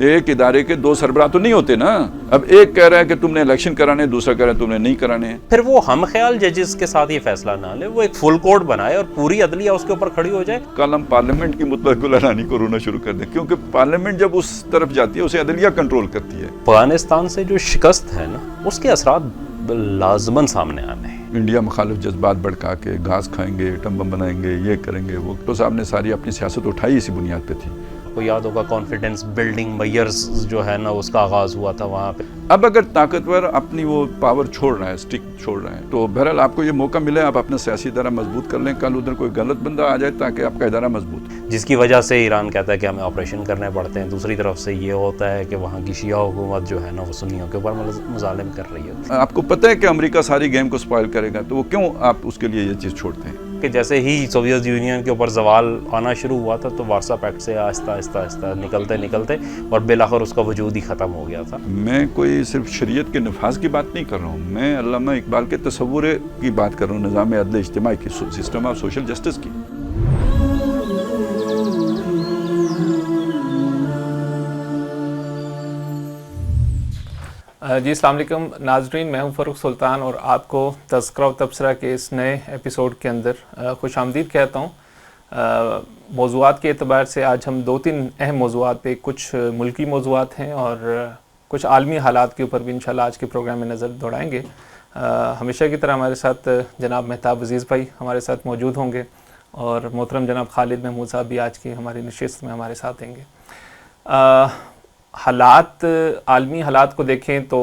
ایک ادارے کے دو سربراہ تو نہیں ہوتے نا. اب ایک کہہ رہا ہے کہ تم نے الیکشن کرانے, دوسرا کہہ رہا ہے تم نے نہیں کرانے ہیں. پھر وہ ہم خیال ججز کے ساتھ یہ فیصلہ نہ لے, وہ ایک فل کورٹ بنائے اور پوری عدلیہ اس کے اوپر کھڑی ہو جائے. کل ہم پارلیمنٹ کی مطلق العنانی کو رونا شروع کر دیں, کیونکہ پارلیمنٹ جب اس طرف جاتی ہے اسے عدلیہ کنٹرول کرتی ہے. افغانستان سے جو شکست ہے نا, اس کے اثرات لازماً سامنے آنے ہیں. انڈیا مخالف جذبات بڑھکا کے گھاس کھائیں گے, ایٹم بم بنائیں گے, یہ کریں گے, وہ تو صاحب نے ساری اپنی سیاست اٹھائی اسی بنیاد پہ تھی. کو یاد ہوگا کانفیڈنس بلڈنگ میئرز جو ہے نا, اس کا آغاز ہوا تھا وہاں پہ. اب اگر طاقتور اپنی وہ پاور چھوڑ رہا ہے, اسٹک چھوڑ رہا ہے, تو بہرحال آپ کو یہ موقع ملے, آپ اپنا سیاسی ادارہ مضبوط کر لیں. کل ادھر کوئی غلط بندہ آ جائے تاکہ آپ کا ادارہ مضبوط ہو, جس کی وجہ سے ایران کہتا ہے کہ ہمیں آپریشن کرنے پڑتے ہیں. دوسری طرف سے یہ ہوتا ہے کہ وہاں کی شیعہ حکومت جو ہے نا, وہ سنیوں کے اوپر مظالم کر رہی ہے. آپ کو پتہ ہے کہ امریکہ ساری گیم کو سپائل کرے گا, تو وہ کیوں آپ اس کے لیے یہ چیز چھوڑتے ہیں؟ کہ جیسے ہی سوویت یونین کے اوپر زوال آنا شروع ہوا تھا, تو وارسا پیکٹ سے آہستہ آہستہ نکلتے اور بالآخر اس کا وجود ہی ختم ہو گیا تھا. میں کوئی صرف شریعت کے نفاذ کی بات نہیں کر رہا ہوں, میں علامہ اقبال کے تصور کی بات کر رہا ہوں, نظام عدل اجتماعی کی, سسٹم آف سوشل جسٹس کی. جی السلام علیکم ناظرین, میں ہوں فاروق سلطان اور آپ کو تذکرہ و تبصرہ کے اس نئے ایپیسوڈ کے اندر خوش آمدید کہتا ہوں. موضوعات کے اعتبار سے آج ہم 2-3 اہم موضوعات پہ, کچھ ملکی موضوعات ہیں اور کچھ عالمی حالات کے اوپر بھی انشاءاللہ آج کے پروگرام میں نظر دوڑائیں گے. ہمیشہ کی طرح ہمارے ساتھ جناب مہتاب عزیز بھائی ہمارے ساتھ موجود ہوں گے, اور محترم جناب خالد محمود صاحب بھی آج کی ہماری نشست میں ہمارے ساتھ ہیں گے. حالات, عالمی حالات کو دیکھیں تو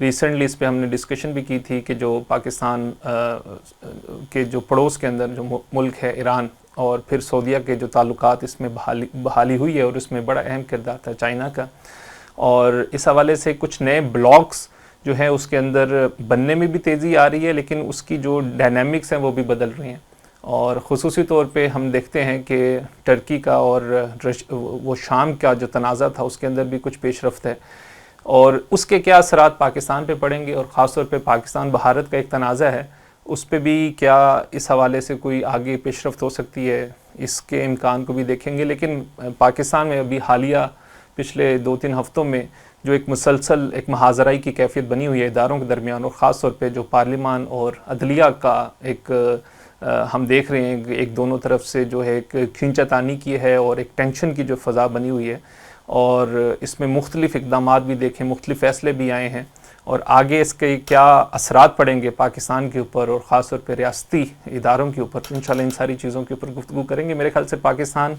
ریسنٹلی اس پہ ہم نے ڈسکشن بھی کی تھی کہ جو پاکستان کے جو پڑوس کے اندر جو ملک ہے ایران, اور پھر سعودیہ کے جو تعلقات اس میں بحالی ہوئی ہے, اور اس میں بڑا اہم کردار تھا چائنا کا, اور اس حوالے سے کچھ نئے بلاکس جو ہیں اس کے اندر بننے میں بھی تیزی آ رہی ہے, لیکن اس کی جو ڈائنامکس ہیں وہ بھی بدل رہی ہیں. اور خصوصی طور پہ ہم دیکھتے ہیں کہ ترکی کا اور وہ شام کا جو تنازع تھا اس کے اندر بھی کچھ پیش رفت ہے, اور اس کے کیا اثرات پاکستان پہ پڑیں گے, اور خاص طور پہ پاکستان بھارت کا ایک تنازع ہے, اس پہ بھی کیا اس حوالے سے کوئی آگے پیش رفت ہو سکتی ہے, اس کے امکان کو بھی دیکھیں گے. لیکن پاکستان میں ابھی حالیہ پچھلے 2-3 ہفتوں میں جو ایک مسلسل ایک محاذرائی کی کیفیت بنی ہوئی ہے اداروں کے درمیان, اور خاص طور پہ جو پارلیمان اور عدلیہ کا ایک ہم دیکھ رہے ہیں کہ ایک دونوں طرف سے جو ہے ایک کھینچا تانی کی ہے, اور ایک ٹینشن کی جو فضا بنی ہوئی ہے, اور اس میں مختلف اقدامات بھی دیکھیں, مختلف فیصلے بھی آئے ہیں, اور آگے اس کے کیا اثرات پڑیں گے پاکستان کے اوپر اور خاص طور پہ ریاستی اداروں کے اوپر. انشاءاللہ ان ساری چیزوں کے اوپر گفتگو کریں گے. میرے خیال سے پاکستان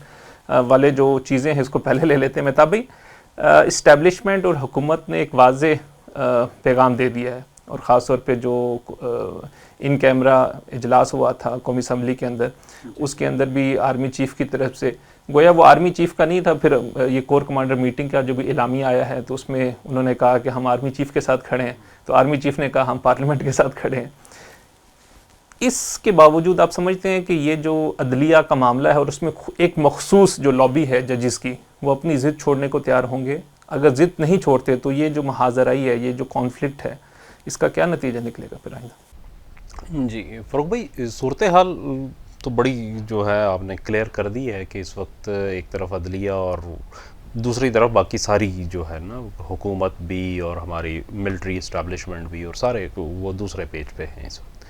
والے جو چیزیں ہیں اس کو پہلے لے لیتے ہیں. مہتاب بھائی, اسٹیبلشمنٹ اور حکومت نے ایک واضح پیغام دے دیا ہے, اور خاص طور پہ جو ان کیمرہ اجلاس ہوا تھا قومی اسمبلی کے اندر, اس کے اندر بھی آرمی چیف کی طرف سے, گویا وہ آرمی چیف کا نہیں تھا, پھر یہ کور کمانڈر میٹنگ کا جو بھی اعلامیہ آیا ہے تو اس میں انہوں نے کہا کہ ہم آرمی چیف کے ساتھ کھڑے ہیں, تو آرمی چیف نے کہا ہم پارلیمنٹ کے ساتھ کھڑے ہیں. اس کے باوجود آپ سمجھتے ہیں کہ یہ جو عدلیہ کا معاملہ ہے اور اس میں ایک مخصوص جو لابی ہے ججز کی, وہ اپنی ضد چھوڑنے کو تیار ہوں گے؟ اگر ضد نہیں چھوڑتے تو یہ جو محاذرائی ہے, یہ جو کانفلکٹ ہے, اس کا کیا نتیجہ نکلے گا پھر آئندہ؟ جی فاروق بھائی, صورتحال تو بڑی جو ہے آپ نے کلیئر کر دی ہے کہ اس وقت ایک طرف عدلیہ اور دوسری طرف باقی ساری جو ہے نا حکومت بھی اور ہماری ملٹری اسٹیبلشمنٹ بھی, اور سارے وہ دوسرے پیج پہ ہیں اس وقت.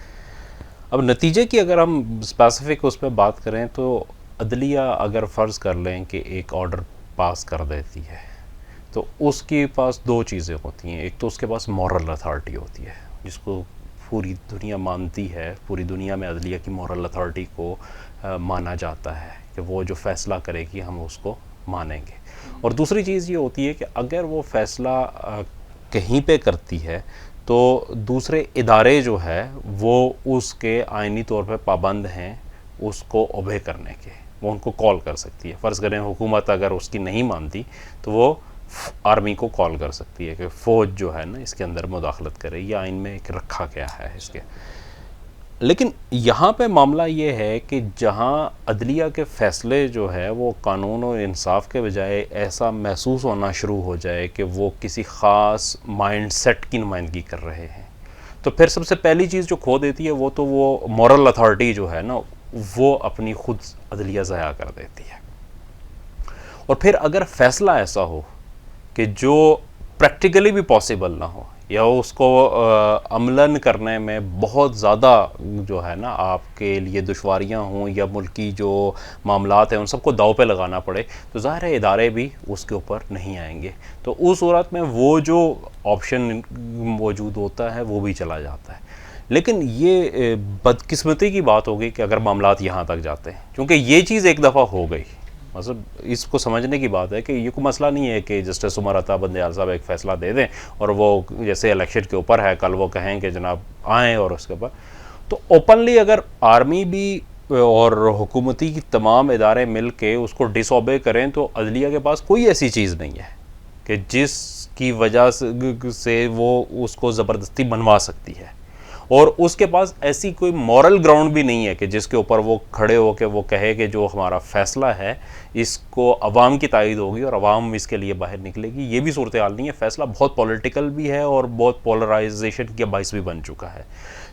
اب نتیجے کی اگر ہم اسپیسیفک اس پہ بات کریں تو عدلیہ اگر فرض کر لیں کہ ایک آرڈر پاس کر دیتی ہے تو اس کے پاس 2 چیزیں ہوتی ہیں. ایک تو اس کے پاس مورل اتھارٹی ہوتی ہے جس کو پوری دنیا مانتی ہے, پوری دنیا میں عدلیہ کی مورل اتھارٹی کو مانا جاتا ہے کہ وہ جو فیصلہ کرے گی ہم اس کو مانیں گے. اور دوسری چیز یہ ہوتی ہے کہ اگر وہ فیصلہ کہیں پہ کرتی ہے تو دوسرے ادارے جو ہے وہ اس کے آئینی طور پہ پابند ہیں اس کو اوبے کرنے کے, وہ ان کو کال کر سکتی ہے. فرض کریں حکومت اگر اس کی نہیں مانتی تو وہ آرمی کو کال کر سکتی ہے کہ فوج جو ہے نا اس کے اندر مداخلت کرے, یہ آئین میں ایک رکھا گیا ہے اس کے. لیکن یہاں پہ معاملہ یہ ہے کہ جہاں عدلیہ کے فیصلے جو ہے وہ قانون و انصاف کے بجائے ایسا محسوس ہونا شروع ہو جائے کہ وہ کسی خاص مائنڈ سیٹ کی نمائندگی کر رہے ہیں, تو پھر سب سے پہلی چیز جو کھو دیتی ہے وہ تو وہ مورل اتھارٹی جو ہے نا وہ اپنی خود عدلیہ ضائع کر دیتی ہے. اور پھر اگر فیصلہ ایسا ہو کہ جو پریکٹیکلی بھی پاسبل نہ ہو یا اس کو عملاً کرنے میں بہت زیادہ جو ہے نا آپ کے لیے دشواریاں ہوں یا ملکی جو معاملات ہیں ان سب کو داؤ پہ لگانا پڑے، تو ظاہر ہے ادارے بھی اس کے اوپر نہیں آئیں گے. تو اس صورت میں وہ جو آپشن موجود ہوتا ہے وہ بھی چلا جاتا ہے. لیکن یہ بدقسمتی کی بات ہوگی کہ اگر معاملات یہاں تک جاتے ہیں، کیونکہ یہ چیز ایک دفعہ ہو گئی. مطلب اس کو سمجھنے کی بات ہے کہ یہ کوئی مسئلہ نہیں ہے کہ جسٹس عمر عطا بندیال صاحب ایک فیصلہ دے دیں اور وہ جیسے الیکشن کے اوپر ہے کل وہ کہیں کہ جناب آئیں اور اس کے اوپر. تو اوپنلی اگر آرمی بھی اور حکومتی کی تمام ادارے مل کے اس کو ڈس اوبے کریں تو عدلیہ کے پاس کوئی ایسی چیز نہیں ہے کہ جس کی وجہ سے وہ اس کو زبردستی منوا سکتی ہے، اور اس کے پاس ایسی کوئی مورل گراؤنڈ بھی نہیں ہے کہ جس کے اوپر وہ کھڑے ہو کے وہ کہے کہ جو ہمارا فیصلہ ہے اس کو عوام کی تائید ہوگی اور عوام اس کے لیے باہر نکلے گی. یہ بھی صورتحال نہیں ہے. فیصلہ بہت پولیٹیکل بھی ہے اور بہت پولرائزیشن کا باعث بھی بن چکا ہے.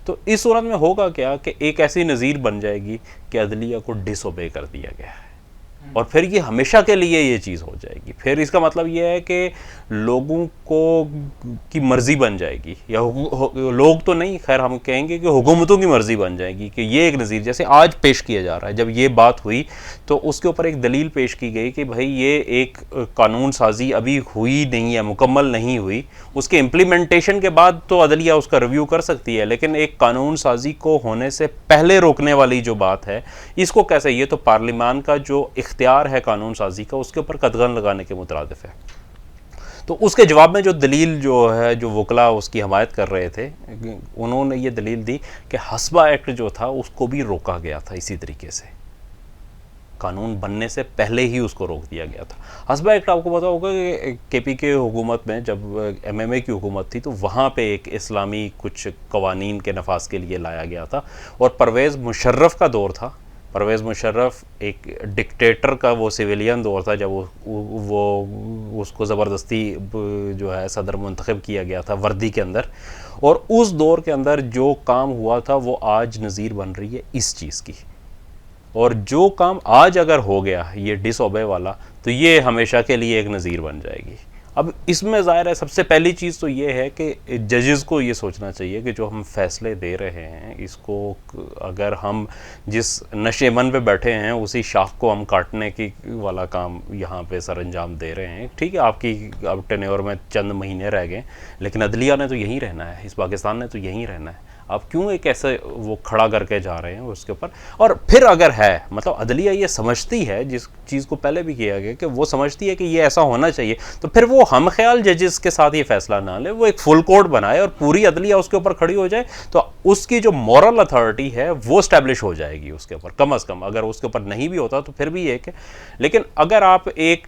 تو اس صورت میں ہوگا کیا کہ ایک ایسی نظیر بن جائے گی کہ عدلیہ کو ڈس اوبے کر دیا گیا ہے، اور پھر یہ ہمیشہ کے لیے یہ چیز ہو جائے گی. پھر اس کا مطلب یہ ہے کہ لوگوں کو کی مرضی بن جائے گی، یا لوگ تو نہیں، خیر ہم کہیں گے کہ حکومتوں کی مرضی بن جائے گی کہ یہ ایک نظیر جیسے آج پیش کیا جا رہا ہے. جب یہ بات ہوئی تو اس کے اوپر ایک دلیل پیش کی گئی کہ بھائی یہ ایک قانون سازی ابھی ہوئی نہیں ہے، مکمل نہیں ہوئی. اس کے امپلیمنٹیشن کے بعد تو عدلیہ اس کا ریویو کر سکتی ہے، لیکن ایک قانون سازی کو ہونے سے پہلے روکنے والی جو بات ہے اس کو کیسے؟ یہ تو پارلیمان کا جو اختیار ہے قانون سازی کا اس کے اوپر قدغن لگانے کے مترادف ہے. تو اس کے جواب میں جو دلیل جو ہے جو وکلا اس کی حمایت کر رہے تھے انہوں نے یہ دلیل دی کہ حسبہ ایکٹ جو تھا اس کو بھی روکا گیا تھا اسی طریقے سے، قانون بننے سے پہلے ہی اس کو روک دیا گیا تھا. حسبہ ایکٹ آپ کو پتا ہوگا کہ کے پی کے حکومت میں جب ایم ایم اے کی حکومت تھی تو وہاں پہ ایک اسلامی کچھ قوانین کے نفاذ کے لیے لایا گیا تھا، اور پرویز مشرف کا دور تھا. پرویز مشرف ایک ڈکٹیٹر کا وہ سویلین دور تھا جب وہ اس کو زبردستی جو ہے صدر منتخب کیا گیا تھا وردی کے اندر، اور اس دور کے اندر جو کام ہوا تھا وہ آج نظیر بن رہی ہے اس چیز کی. اور جو کام آج اگر ہو گیا یہ ڈس اوبے والا تو یہ ہمیشہ کے لیے ایک نظیر بن جائے گی. اب اس میں ظاہر ہے سب سے پہلی چیز تو یہ ہے کہ ججز کو یہ سوچنا چاہیے کہ جو ہم فیصلے دے رہے ہیں اس کو اگر ہم جس نشے من پہ بیٹھے ہیں اسی شاخ کو ہم کاٹنے کی والا کام یہاں پہ سر انجام دے رہے ہیں. ٹھیک ہے آپ کی اب ٹینیور میں چند مہینے رہ گئے، لیکن عدلیہ نے تو یہیں رہنا ہے، اس پاکستان نے تو یہیں رہنا ہے. آپ کیوں ایک ایسے وہ کھڑا کر کے جا رہے ہیں اس کے اوپر؟ اور پھر اگر ہے مطلب عدلیہ یہ سمجھتی ہے جس چیز کو پہلے بھی کیا گیا کہ وہ سمجھتی ہے کہ یہ ایسا ہونا چاہیے، تو پھر وہ ہم خیال ججز کے ساتھ یہ فیصلہ نہ لے، وہ ایک فل کورٹ بنائے اور پوری عدلیہ اس کے اوپر کھڑی ہو جائے تو اس کی جو مورل اتھارٹی ہے وہ اسٹیبلش ہو جائے گی اس کے اوپر کم از کم. اگر اس کے اوپر نہیں بھی ہوتا تو پھر بھی یہ کہ لیکن اگر آپ ایک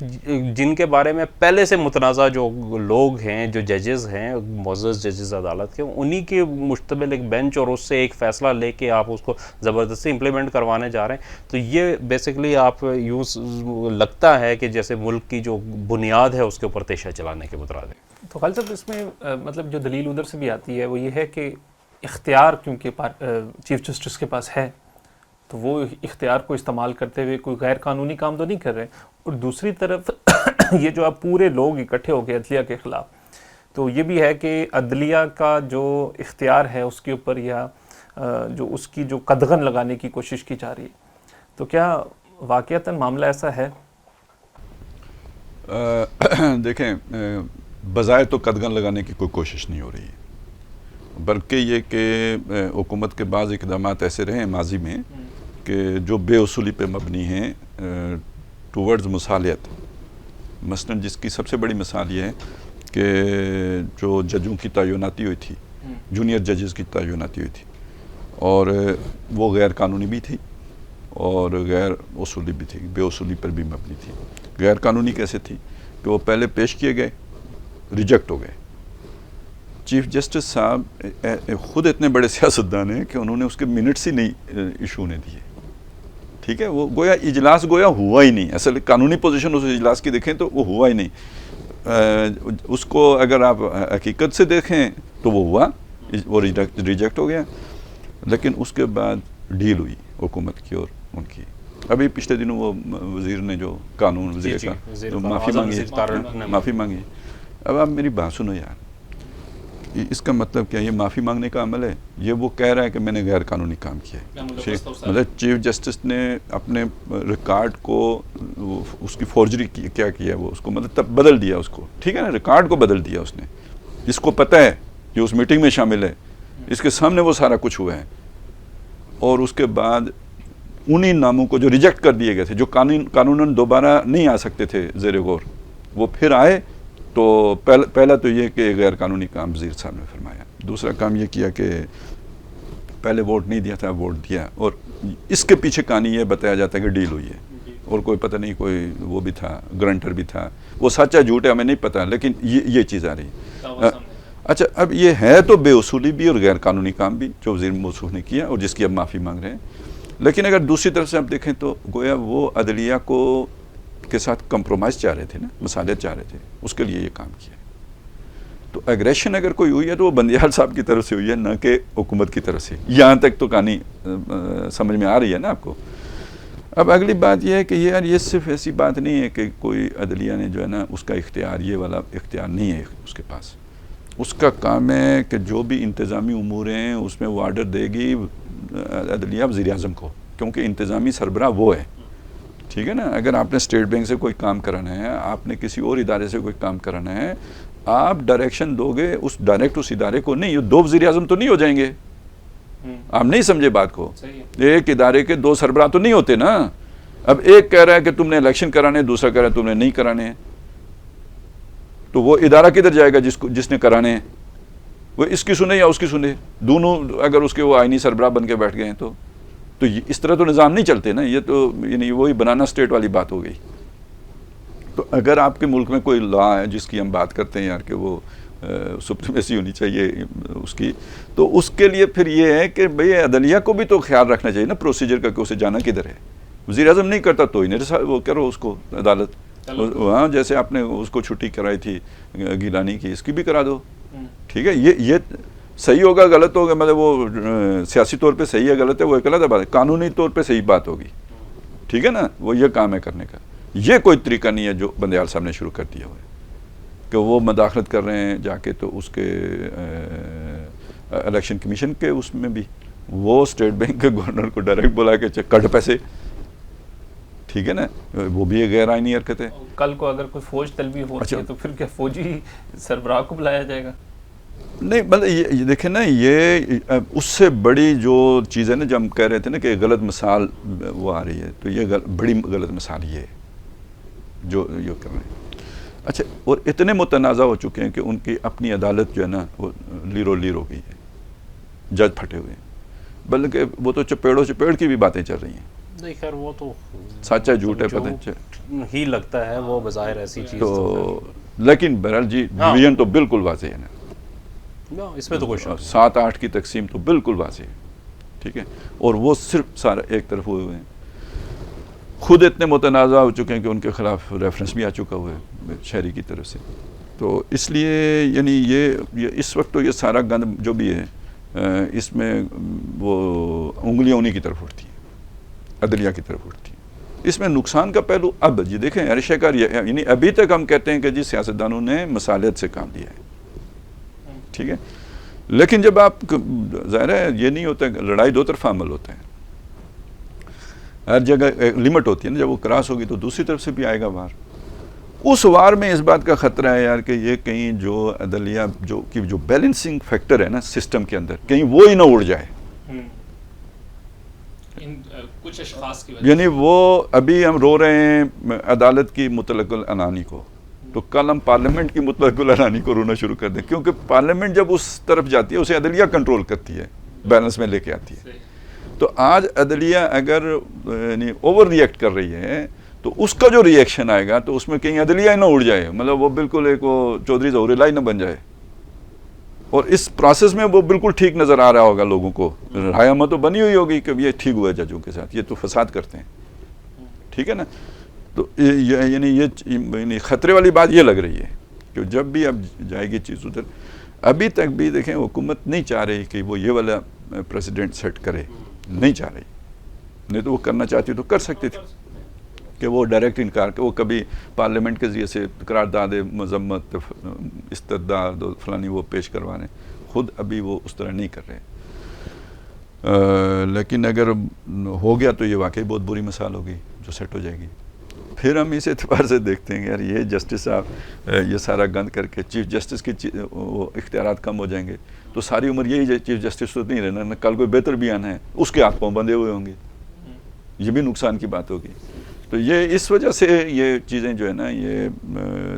جن کے بارے میں پہلے سے متنازع جو لوگ ہیں جو ججز ہیں معزز ججز عدالت کے انہی کے مشتمل ایک بینچ اور اس سے ایک فیصلہ لے کے آپ اس کو زبردستی امپلیمنٹ کروانے جا رہے ہیں تو یہ بیسیکلی آپ یوں لگتا ہے کہ جیسے ملک کی جو بنیاد ہے اس کے اوپر تیشہ چلانے کے مترادف. تو خالد صاحب اس میں مطلب جو دلیل ادھر سے بھی آتی ہے وہ یہ ہے کہ اختیار کیونکہ چیف جسٹس کے پاس ہے تو وہ اختیار کو استعمال کرتے ہوئے کوئی غیر قانونی کام تو نہیں کر رہے، اور دوسری طرف یہ جو آپ پورے لوگ اکٹھے ہو گئے عدلیہ کے خلاف تو یہ بھی ہے کہ عدلیہ کا جو اختیار ہے اس کے اوپر یا جو اس کی جو قدغن لگانے کی کوشش کی جا رہی ہے، تو کیا واقعتاً معاملہ ایسا ہے؟ دیکھیں بظاہر تو قدغن لگانے کی کوئی کوشش نہیں ہو رہی ہے، بلکہ یہ کہ حکومت کے بعض اقدامات ایسے رہے ہیں ماضی میں کہ جو بے اصولی پہ مبنی ہیں ٹورڈز مصالحت. مثلاً جس کی سب سے بڑی مثال یہ ہے کہ جو ججوں کی تعیناتی ہوئی تھی، جونیئر ججز کی تعیناتی ہوئی تھی، اور وہ غیر قانونی بھی تھی اور غیر اصولی بھی تھی، بے اصولی پر بھی مبنی تھی. غیر قانونی کیسے تھی کہ وہ پہلے پیش کیے گئے، ریجیکٹ ہو گئے. چیف جسٹس صاحب خود اتنے بڑے سیاستدان ہیں کہ انہوں نے اس کے منٹس ہی نہیں ایشو نے دیے. ٹھیک ہے، وہ گویا اجلاس گویا ہوا ہی نہیں. اصل قانونی پوزیشن اس اجلاس کی دیکھیں تو وہ ہوا ہی نہیں. اس کو اگر آپ حقیقت سے دیکھیں تو وہ ہوا، وہ ریجیکٹ ہو گیا. لیکن اس کے بعد ڈیل ہوئی حکومت کی اور ان کی. ابھی پچھلے دنوں وہ وزیر نے جو قانون وزیر کا معافی مانگی، اب آپ میری بات سنو یار، اس کا مطلب کیا؟ یہ معافی مانگنے کا عمل ہے؟ یہ وہ کہہ رہا ہے کہ میں نے غیر قانونی کام کیا ہے. مطلب چیف جسٹس نے اپنے ریکارڈ کو اس کی فورجری کیا ہے، وہ اس کو مطلب تب بدل دیا اس کو، ٹھیک ہے نا، ریکارڈ کو بدل دیا اس نے. اس کو پتہ ہے کہ اس میٹنگ میں شامل ہے، اس کے سامنے وہ سارا کچھ ہوا ہے، اور اس کے بعد انہی ناموں کو جو ریجیکٹ کر دیے گئے تھے، جو قانوناً دوبارہ نہیں آ سکتے تھے زیر غور، وہ پھر آئے. تو پہلا تو یہ کہ غیر قانونی کام وزیر صاحب نے فرمایا. دوسرا کام یہ کیا کہ پہلے ووٹ نہیں دیا تھا، ووٹ دیا، اور اس کے پیچھے کہانی یہ بتایا جاتا ہے کہ ڈیل ہوئی ہے، اور کوئی پتہ نہیں، کوئی وہ بھی تھا، گرنٹر بھی تھا. وہ سچ ہے جھوٹ ہے ہمیں نہیں پتہ، لیکن یہ چیز آ رہی ہے. اچھا، اب یہ ہے تو بے اصولی بھی اور غیر قانونی کام بھی جو وزیر موصوف نے کیا، اور جس کی اب معافی مانگ رہے ہیں. لیکن اگر دوسری طرف سے آپ دیکھیں تو گویا وہ عدلیہ کے ساتھ کمپرومائز چاہ رہے تھے نا، مساعدت چاہ رہے تھے، اس کے لیے یہ کام کیا. تو ایگریشن اگر کوئی ہوئی ہے تو وہ بندیال صاحب کی طرف سے ہوئی ہے، نہ کہ حکومت کی طرف سے. یہاں تک تو کہانی سمجھ میں آ رہی ہے نا آپ کو. اب اگلی بات یہ ہے کہ یار یہ صرف ایسی بات نہیں ہے کہ کوئی عدلیہ نے جو ہے نا اس کا اختیار، یہ والا اختیار نہیں ہے اس کے پاس. اس کا کام ہے کہ جو بھی انتظامی امور ہیں اس میں وہ آرڈر دے گی عدلیہ وزیر اعظم کو، کیونکہ انتظامی سربراہ وہ ہے. ٹھیک ہے نا. اگر آپ نے اسٹیٹ بینک سے کوئی کام کرانا ہے، آپ نے کسی اور ادارے سے کوئی کام کرانا ہے، آپ ڈائریکشن دو گے ڈائریکٹ اس ادارے کو، نہیں. یہ دو وزیر اعظم تو نہیں ہو جائیں گے. آپ نہیں سمجھے بات کو. ایک ادارے کے دو سربراہ تو نہیں ہوتے نا. اب ایک کہہ رہا ہے کہ تم نے الیکشن کرانے، دوسرا کہہ رہا ہے تم نے نہیں کرانے ہیں، تو وہ ادارہ کدھر جائے گا جس نے کرانے ہیں؟ وہ اس کی سنے یا اس کی سنے؟ دونوں اگر اس کے وہ آئینی سربراہ بن کے بیٹھ گئے ہیں تو اس طرح تو نظام نہیں چلتے نا. یہ تو یعنی وہی بنانا اسٹیٹ والی بات ہو گئی. تو اگر آپ کے ملک میں کوئی لا ہے جس کی ہم بات کرتے ہیں یار کہ وہ سپریمیسی ہونی چاہیے اس کی، تو اس کے لیے پھر یہ ہے کہ بھئی عدلیہ کو بھی تو خیال رکھنا چاہیے نا پروسیجر کا، کہ اسے جانا کدھر ہے. وزیر اعظم نہیں کرتا تو وہ کرو اس کو عدالت. ہاں، جیسے آپ نے اس کو چھٹی کرائی تھی گیلانی کی، اس کی بھی کرا دو. ٹھیک ہے. یہ صحیح ہوگا غلط ہوگا، مطلب وہ سیاسی طور پہ صحیح ہے غلط ہے وہ ایک الگ بات ہے، قانونی طور پہ صحیح بات ہوگی. ٹھیک ہے نا. وہ یہ کام ہے کرنے کا. یہ کوئی طریقہ نہیں ہے جو بندیال صاحب نے شروع کر دیا ہوا ہے کہ وہ مداخلت کر رہے ہیں جا کے. تو اس کے الیکشن کمیشن کے اس میں بھی وہ اسٹیٹ بینک کے گورنر کو ڈائریکٹ بلا کے کٹ پیسے. ٹھیک ہے نا. وہ بھی ایک غیر آئینی حرکت ہے. کل کو اگر کوئی فوج طلبی ہوتی ہے تو پھر کیا فوجی سربراہ کو بلایا جائے گا؟ نہیں، مطلب یہ دیکھیں نا، یہ اس سے بڑی جو چیز ہے نا، جو ہم کہہ رہے تھے نا کہ غلط مثال وہ آ رہی ہے، تو یہ بڑی غلط مثال یہ ہے جو یہ کر رہے ہیں. اچھا، اور اتنے متنازع ہو چکے ہیں کہ ان کی اپنی عدالت جو ہے نا وہ لیر ہو گئی ہے، جج پھٹے ہوئے ہیں. بلکہ وہ تو چپیڑ کی بھی باتیں چل رہی ہیں. نہیں خیر وہ تو سچ ہے جھوٹ ہے پتہ ہی لگتا ہے، وہ بظاہر ایسی چیز تو. لیکن بہرحال جی ڈویژن تو بالکل واضح ہے نا، اس میں تو کوئی شک 7-8 کی تقسیم تو بالکل واضح ہے. ٹھیک ہے. اور وہ صرف سارا ایک طرف ہوئے ہوئے ہیں. خود اتنے متنازع ہو چکے ہیں کہ ان کے خلاف ریفرنس بھی آ چکا ہوا ہے شہری کی طرف سے. تو اس لیے یعنی یہ اس وقت تو یہ سارا گند جو بھی ہے اس میں وہ انگلیاں انہی کی طرف اٹھتی ہیں، عدلیہ کی طرف اٹھتی ہیں. اس میں نقصان کا پہلو اب جی دیکھیں عرشہ کار، یعنی ابھی تک ہم کہتے ہیں کہ جی سیاستدانوں نے مصالحت سے کام لیا ہے. ٹھیک ہے. لیکن جب آپ ظاہر ہے یہ نہیں ہوتا، لڑائی دو طرفہ عمل ہوتا ہے. ہر جگہ ایک لمٹ ہوتی ہے نا، جب وہ کراس ہوگی تو دوسری طرف سے بھی آئے گا وار. اس وار میں اس بات کا خطرہ ہے یار کہ یہ کہیں جو عدلیہ جو بیلنسنگ فیکٹر ہے نا سسٹم کے اندر، کہیں وہ ہی نہ اڑ جائے. کچھ اشخاص کی وجہ، یعنی وہ ابھی ہم رو رہے ہیں عدالت کی مطلق العنانی کو، تو کل ہم پارلیمنٹ کی مطلق العنانی کو رونا شروع کر دیں، کیونکہ پارلیمنٹ جب اس طرف جاتی ہے اسے عدلیہ کنٹرول کرتی ہے، بیلنس میں لے کے آتی ہے. تو آج عدلیہ اگر یعنی اوور ریئیکٹ کر رہی ہے تو اس کا جو ریئیکشن آئے گا تو اس میں کہیں عدلیہ ہی نہ اڑ جائے، مطلب وہ بالکل ایک وہ چودھری ظہور الہی نہ بن جائے. اور اس پروسیس میں وہ بالکل ٹھیک نظر آ رہا ہوگا لوگوں کو، رائے عامہ تو بنی ہوئی ہوگی کہ یہ ٹھیک ہوا ہے ججوں کے ساتھ، یہ تو فساد کرتے ہیں. ٹھیک ہے نا. تو یعنی یہ خطرے والی بات یہ لگ رہی ہے کہ جب بھی اب جائے گی چیز ادھر. ابھی تک بھی دیکھیں حکومت نہیں چاہ رہی کہ وہ یہ والا پریسیڈنٹ سیٹ کرے، نہیں چاہ رہی. نہیں تو وہ کرنا چاہتی تو کر سکتی تھی. کہ وہ ڈائریکٹ انکار کہ وہ کبھی پارلیمنٹ کے ذریعے سے قرارداد مذمت استرداد اور فلانی وہ پیش کروا رہے ہیں، خود ابھی وہ اس طرح نہیں کر رہے. لیکن اگر ہو گیا تو یہ واقعی بہت بری مثال ہوگی جو سیٹ ہو جائے گی. پھر ہم اس اعتبار سے دیکھتے ہیں کہ یار یہ جسٹس صاحب یہ سارا گند کر کے چیف جسٹس کی اختیارات کم ہو جائیں گے تو ساری عمر یہی چیف جسٹس تو نہیں رہنا نہ، کل کوئی بہتر بھی آنا ہے اس کے ہاتھ پاؤں بندھے ہوئے ہوں گے، یہ بھی نقصان کی بات ہوگی. تو یہ اس وجہ سے یہ چیزیں جو ہے نا یہ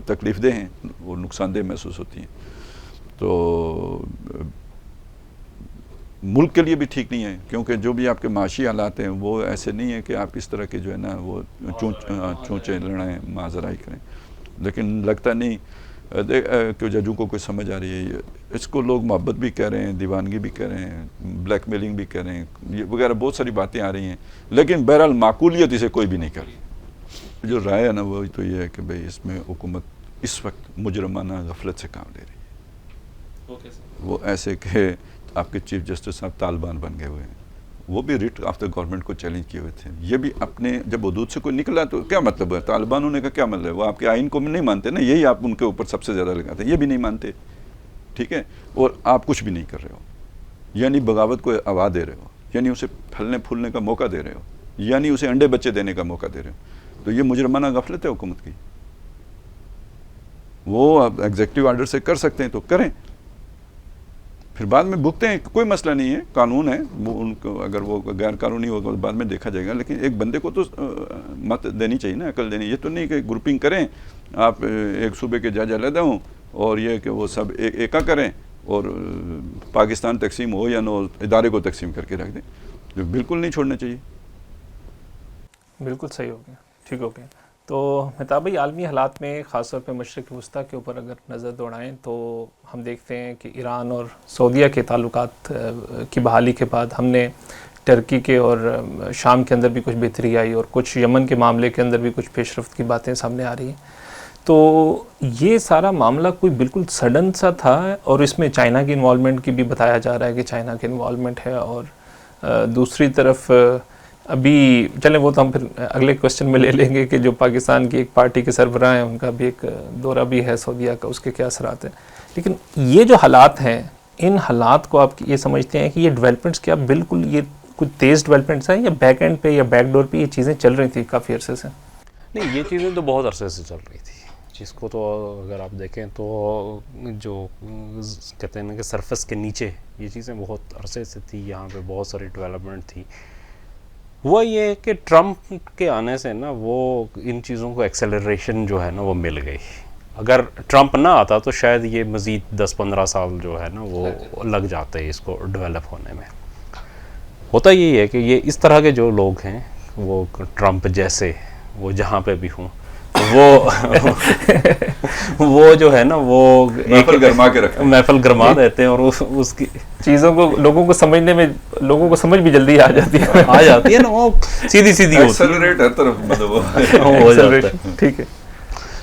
تکلیف دہ ہیں اور نقصان دہ محسوس ہوتی ہیں. تو ملک کے لیے بھی ٹھیک نہیں ہے، کیونکہ جو بھی آپ کے معاشی حالات ہیں وہ ایسے نہیں ہیں کہ آپ اس طرح کے جو ہے نا وہ چونچیں لڑائیں ماجرائی کریں. لیکن لگتا نہیں کہ ججوں کو کوئی سمجھ آ رہی ہے. اس کو لوگ محبت بھی کہہ رہے ہیں، دیوانگی بھی کہہ رہے ہیں، بلیک میلنگ بھی کہہ رہے ہیں، یہ وغیرہ بہت ساری باتیں آ رہی ہیں، لیکن بہرحال معقولیت اسے کوئی بھی نہیں کر رہی. جو رائے ہے نا وہ تو یہ ہے کہ بھئی اس میں حکومت اس وقت مجرمانہ غفلت سے کام لے رہی ہے. وہ ایسے کہ آپ کے چیف جسٹس صاحب طالبان بن گئے ہوئے ہیں، وہ بھی ریٹ آف دا گورنمنٹ کو چیلنج کیے ہوئے تھے. یہ بھی اپنے جب حدود سے کوئی نکلا تو کیا مطلب ہے؟ طالبان ہونے کا کیا مطلب ہے؟ وہ آپ کے آئین کو نہیں مانتے نا، یہی آپ ان کے اوپر سب سے زیادہ لگاتے ہیں. یہ بھی نہیں مانتے، ٹھیک ہے، اور آپ کچھ بھی نہیں کر رہے ہو، یعنی بغاوت کو ہوا دے رہے ہو، یعنی اسے پھلنے پھولنے کا موقع دے رہے ہو، یعنی اسے انڈے بچے دینے کا موقع دے رہے ہو. تو یہ مجرمانہ غفلت ہے حکومت کی. وہ آپ ایگزیکٹو آرڈر سے کر سکتے ہیں تو کریں، پھر بعد میں بھگتے ہیں، کوئی مسئلہ نہیں ہے، قانون ہے، وہ ان کو اگر وہ غیر قانونی ہوگا تو بعد میں دیکھا جائے گا. لیکن ایک بندے کو تو مت دینی چاہیے نا، عقل دینی. یہ تو نہیں کہ گروپنگ کریں، آپ ایک صوبے کے جج علیحدہ ہوں اور یہ کہ وہ سب ایکا کریں اور پاکستان تقسیم ہو یا نہ ہو ادارے کو تقسیم کر کے رکھ دیں. جو بالکل نہیں چھوڑنا چاہیے. بالکل صحیح ہو گیا، ٹھیک ہو گیا. تو مہتاب بھائی، عالمی حالات میں خاص طور پہ مشرق وسطیٰ کے اوپر اگر نظر دوڑائیں تو ہم دیکھتے ہیں کہ ایران اور سعودیہ کے تعلقات کی بحالی کے بعد ہم نے ٹرکی کے اور شام کے اندر بھی کچھ بہتری آئی اور کچھ یمن کے معاملے کے اندر بھی کچھ پیش رفت کی باتیں سامنے آ رہی ہیں. تو یہ سارا معاملہ کوئی بالکل سڈن سا تھا اور اس میں چائنا کی انوالومنٹ کی بھی بتایا جا رہا ہے کہ چائنا کی انوالومنٹ ہے، اور دوسری طرف ابھی چلیں وہ تو ہم پھر اگلے کوشچن میں لے لیں گے کہ جو پاکستان کی ایک پارٹی کے سربراہ ہیں ان کا بھی ایک دورہ بھی ہے سعودیہ کا، اس کے کیا اثرات ہیں. لیکن یہ جو حالات ہیں، ان حالات کو آپ یہ سمجھتے ہیں کہ یہ ڈیولپمنٹس کیا بالکل یہ کچھ تیز ڈیولپمنٹس ہیں یا بیک اینڈ پہ یا بیک ڈور پہ یہ چیزیں چل رہی تھیں کافی عرصے سے؟ نہیں، یہ چیزیں تو بہت عرصے سے چل رہی تھی، جس کو تو اگر آپ دیکھیں تو جو کہتے ہیں نا کہ سرفس کے نیچے یہ چیزیں بہت عرصے سے تھی. یہاں پہ بہت ساری ڈیولپمنٹ تھی. ہوا یہ کہ ٹرمپ کے آنے سے نا وہ ان چیزوں کو ایکسیلریشن جو ہے نا وہ مل گئی. اگر ٹرمپ نہ آتا تو شاید یہ مزید 10-15 سال جو ہے نا وہ لگ جاتے اس کو ڈیولپ ہونے میں. ہوتا یہی ہے کہ یہ اس طرح کے جو لوگ ہیں وہ ٹرمپ جیسے وہ جہاں پہ بھی ہوں وہ جو ہے نا وہ محفل گرما کے رکھتے ہیں، محفل گرما دیتے ہیں اور اس کی چیزوں کو لوگوں کو سمجھنے میں لوگوں کو سمجھ بھی جلدی آ جاتی ہے نا، وہ سیدھی ہوتی ایکسلریٹ ہر طرف مطلب ہو جاتا ہے. ٹھیک ہے.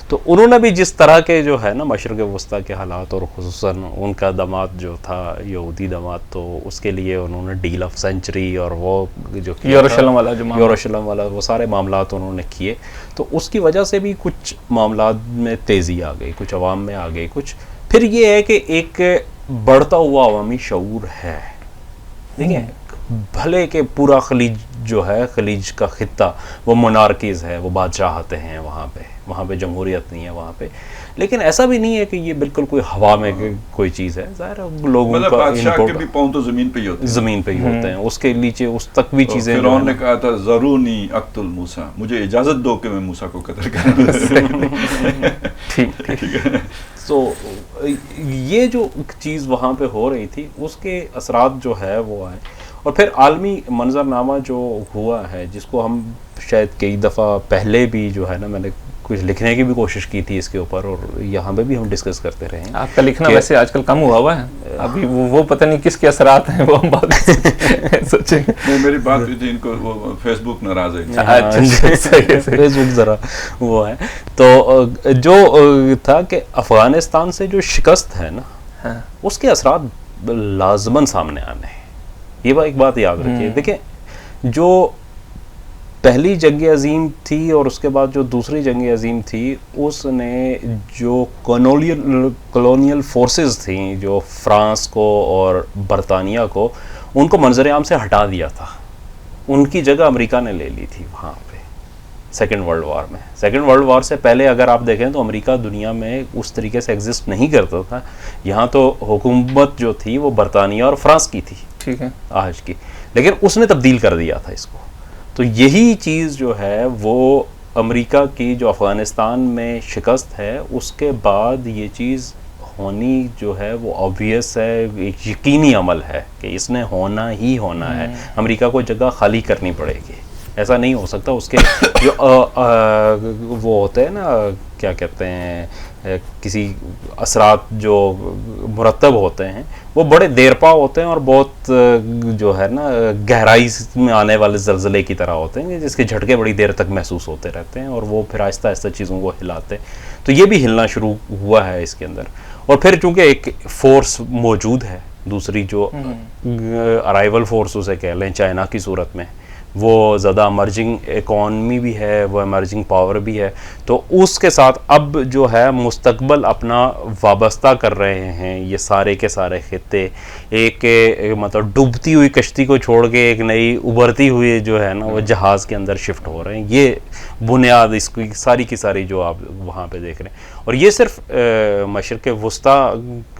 تو انہوں نے بھی جس طرح کے جو ہے نا مشرق وسطیٰ کے حالات اور خصوصاً ان کا داماد جو تھا یہودی داماد، تو اس کے لیے انہوں نے ڈیل آف سینچری اور وہ جو یروشلم والا وہ سارے معاملات انہوں نے کیے. تو اس کی وجہ سے بھی کچھ معاملات میں تیزی آ گئی، کچھ عوام میں آ گئی کچھ. پھر یہ ہے کہ ایک بڑھتا ہوا عوامی شعور ہے، ٹھیک ہے، بھلے کہ پورا خلیج جو ہے، خلیج کا خطہ وہ مونارکیز ہے، وہ بادشاہتے ہیں، وہاں پہ جمہوریت نہیں ہے وہاں پہ. لیکن ایسا بھی نہیں ہے کہ یہ بالکل کوئی ہوا میں کوئی چیز ہے. ظاہر ہے لوگوں کا بادشاہ کے بھی پاؤں تو زمین پہ ہی ہوتے ہیں، اس کے نیچے اس تک بھی چیزیں. فرعون نے کہا تھا ضرونی اقتل موسیٰ، مجھے اجازت دو کہ میں موسیٰ کو قتل کروں. ٹھیک ہے. تو یہ جو چیز وہاں پہ ہو رہی تھی اس کے اثرات جو ہے وہ آئے. اور پھر عالمی منظرنامہ جو ہوا ہے، جس کو ہم شاید کئی دفعہ پہلے بھی جو ہے نا میں نے کچھ لکھنے کی بھی کوشش کی تھی اس کے اوپر، اور یہاں پہ بھی ہم ڈسکس کرتے رہے ہیں. آپ کا لکھنا ویسے آج کل کم ہوا ہے، ابھی وہ پتہ نہیں کس کے اثرات ہیں، وہ ہم بات سوچیں گے. میری بات ہوئی تھی ان کو وہ فیس بک ناراض ہے، فیس بک ذرا وہ ہے. تو جو تھا کہ افغانستان سے جو شکست ہے نا اس کے اثرات لازماً سامنے آنے ہیں. یہ ایک بات یاد رکھیے. دیکھیں جو پہلی جنگ عظیم تھی اور اس کے بعد جو دوسری جنگ عظیم تھی اس نے جو کولونیل فورسز تھیں جو فرانس کو اور برطانیہ کو ان کو منظر عام سے ہٹا دیا تھا. ان کی جگہ امریکہ نے لے لی تھی وہاں پہ سیکنڈ ورلڈ وار میں. سیکنڈ ورلڈ وار سے پہلے اگر آپ دیکھیں تو امریکہ دنیا میں اس طریقے سے ایگزسٹ نہیں کرتا تھا. یہاں تو حکومت جو تھی وہ برطانیہ اور فرانس کی تھی, ٹھیک ہے, آج کی, لیکن اس نے تبدیل کر دیا تھا اس کو. تو یہی چیز جو ہے وہ امریکہ کی جو افغانستان میں شکست ہے اس کے بعد یہ چیز ہونی جو ہے وہ آبویس ہے, ایک یقینی عمل ہے کہ اس نے ہونا ہی ہونا ہے. امریکہ کو جگہ خالی کرنی پڑے گی, ایسا نہیں ہو سکتا. اس کے جو وہ ہوتے ہیں نا کیا کہتے ہیں کسی اثرات جو مرتب ہوتے ہیں وہ بڑے دیر پا ہوتے ہیں اور بہت جو ہے نا گہرائی میں آنے والے زلزلے کی طرح ہوتے ہیں جس کے جھٹکے بڑی دیر تک محسوس ہوتے رہتے ہیں اور وہ پھر آہستہ آہستہ چیزوں کو ہلاتے ہیں. تو یہ بھی ہلنا شروع ہوا ہے اس کے اندر. اور پھر چونکہ ایک فورس موجود ہے دوسری جو ارائیول فورس اسے کہہ لیں چائنا کی صورت میں, وہ زیادہ امرجنگ اکانومی بھی ہے, وہ امرجنگ پاور بھی ہے. تو اس کے ساتھ اب جو ہے مستقبل اپنا وابستہ کر رہے ہیں یہ سارے کے سارے خطے. ایک مطلب ڈوبتی ہوئی کشتی کو چھوڑ کے ایک نئی ابھرتی ہوئی جو ہے نا وہ جہاز کے اندر شفٹ ہو رہے ہیں. یہ بنیاد اس کی ساری جو آپ وہاں پہ دیکھ رہے ہیں. اور یہ صرف مشرق وسطیٰ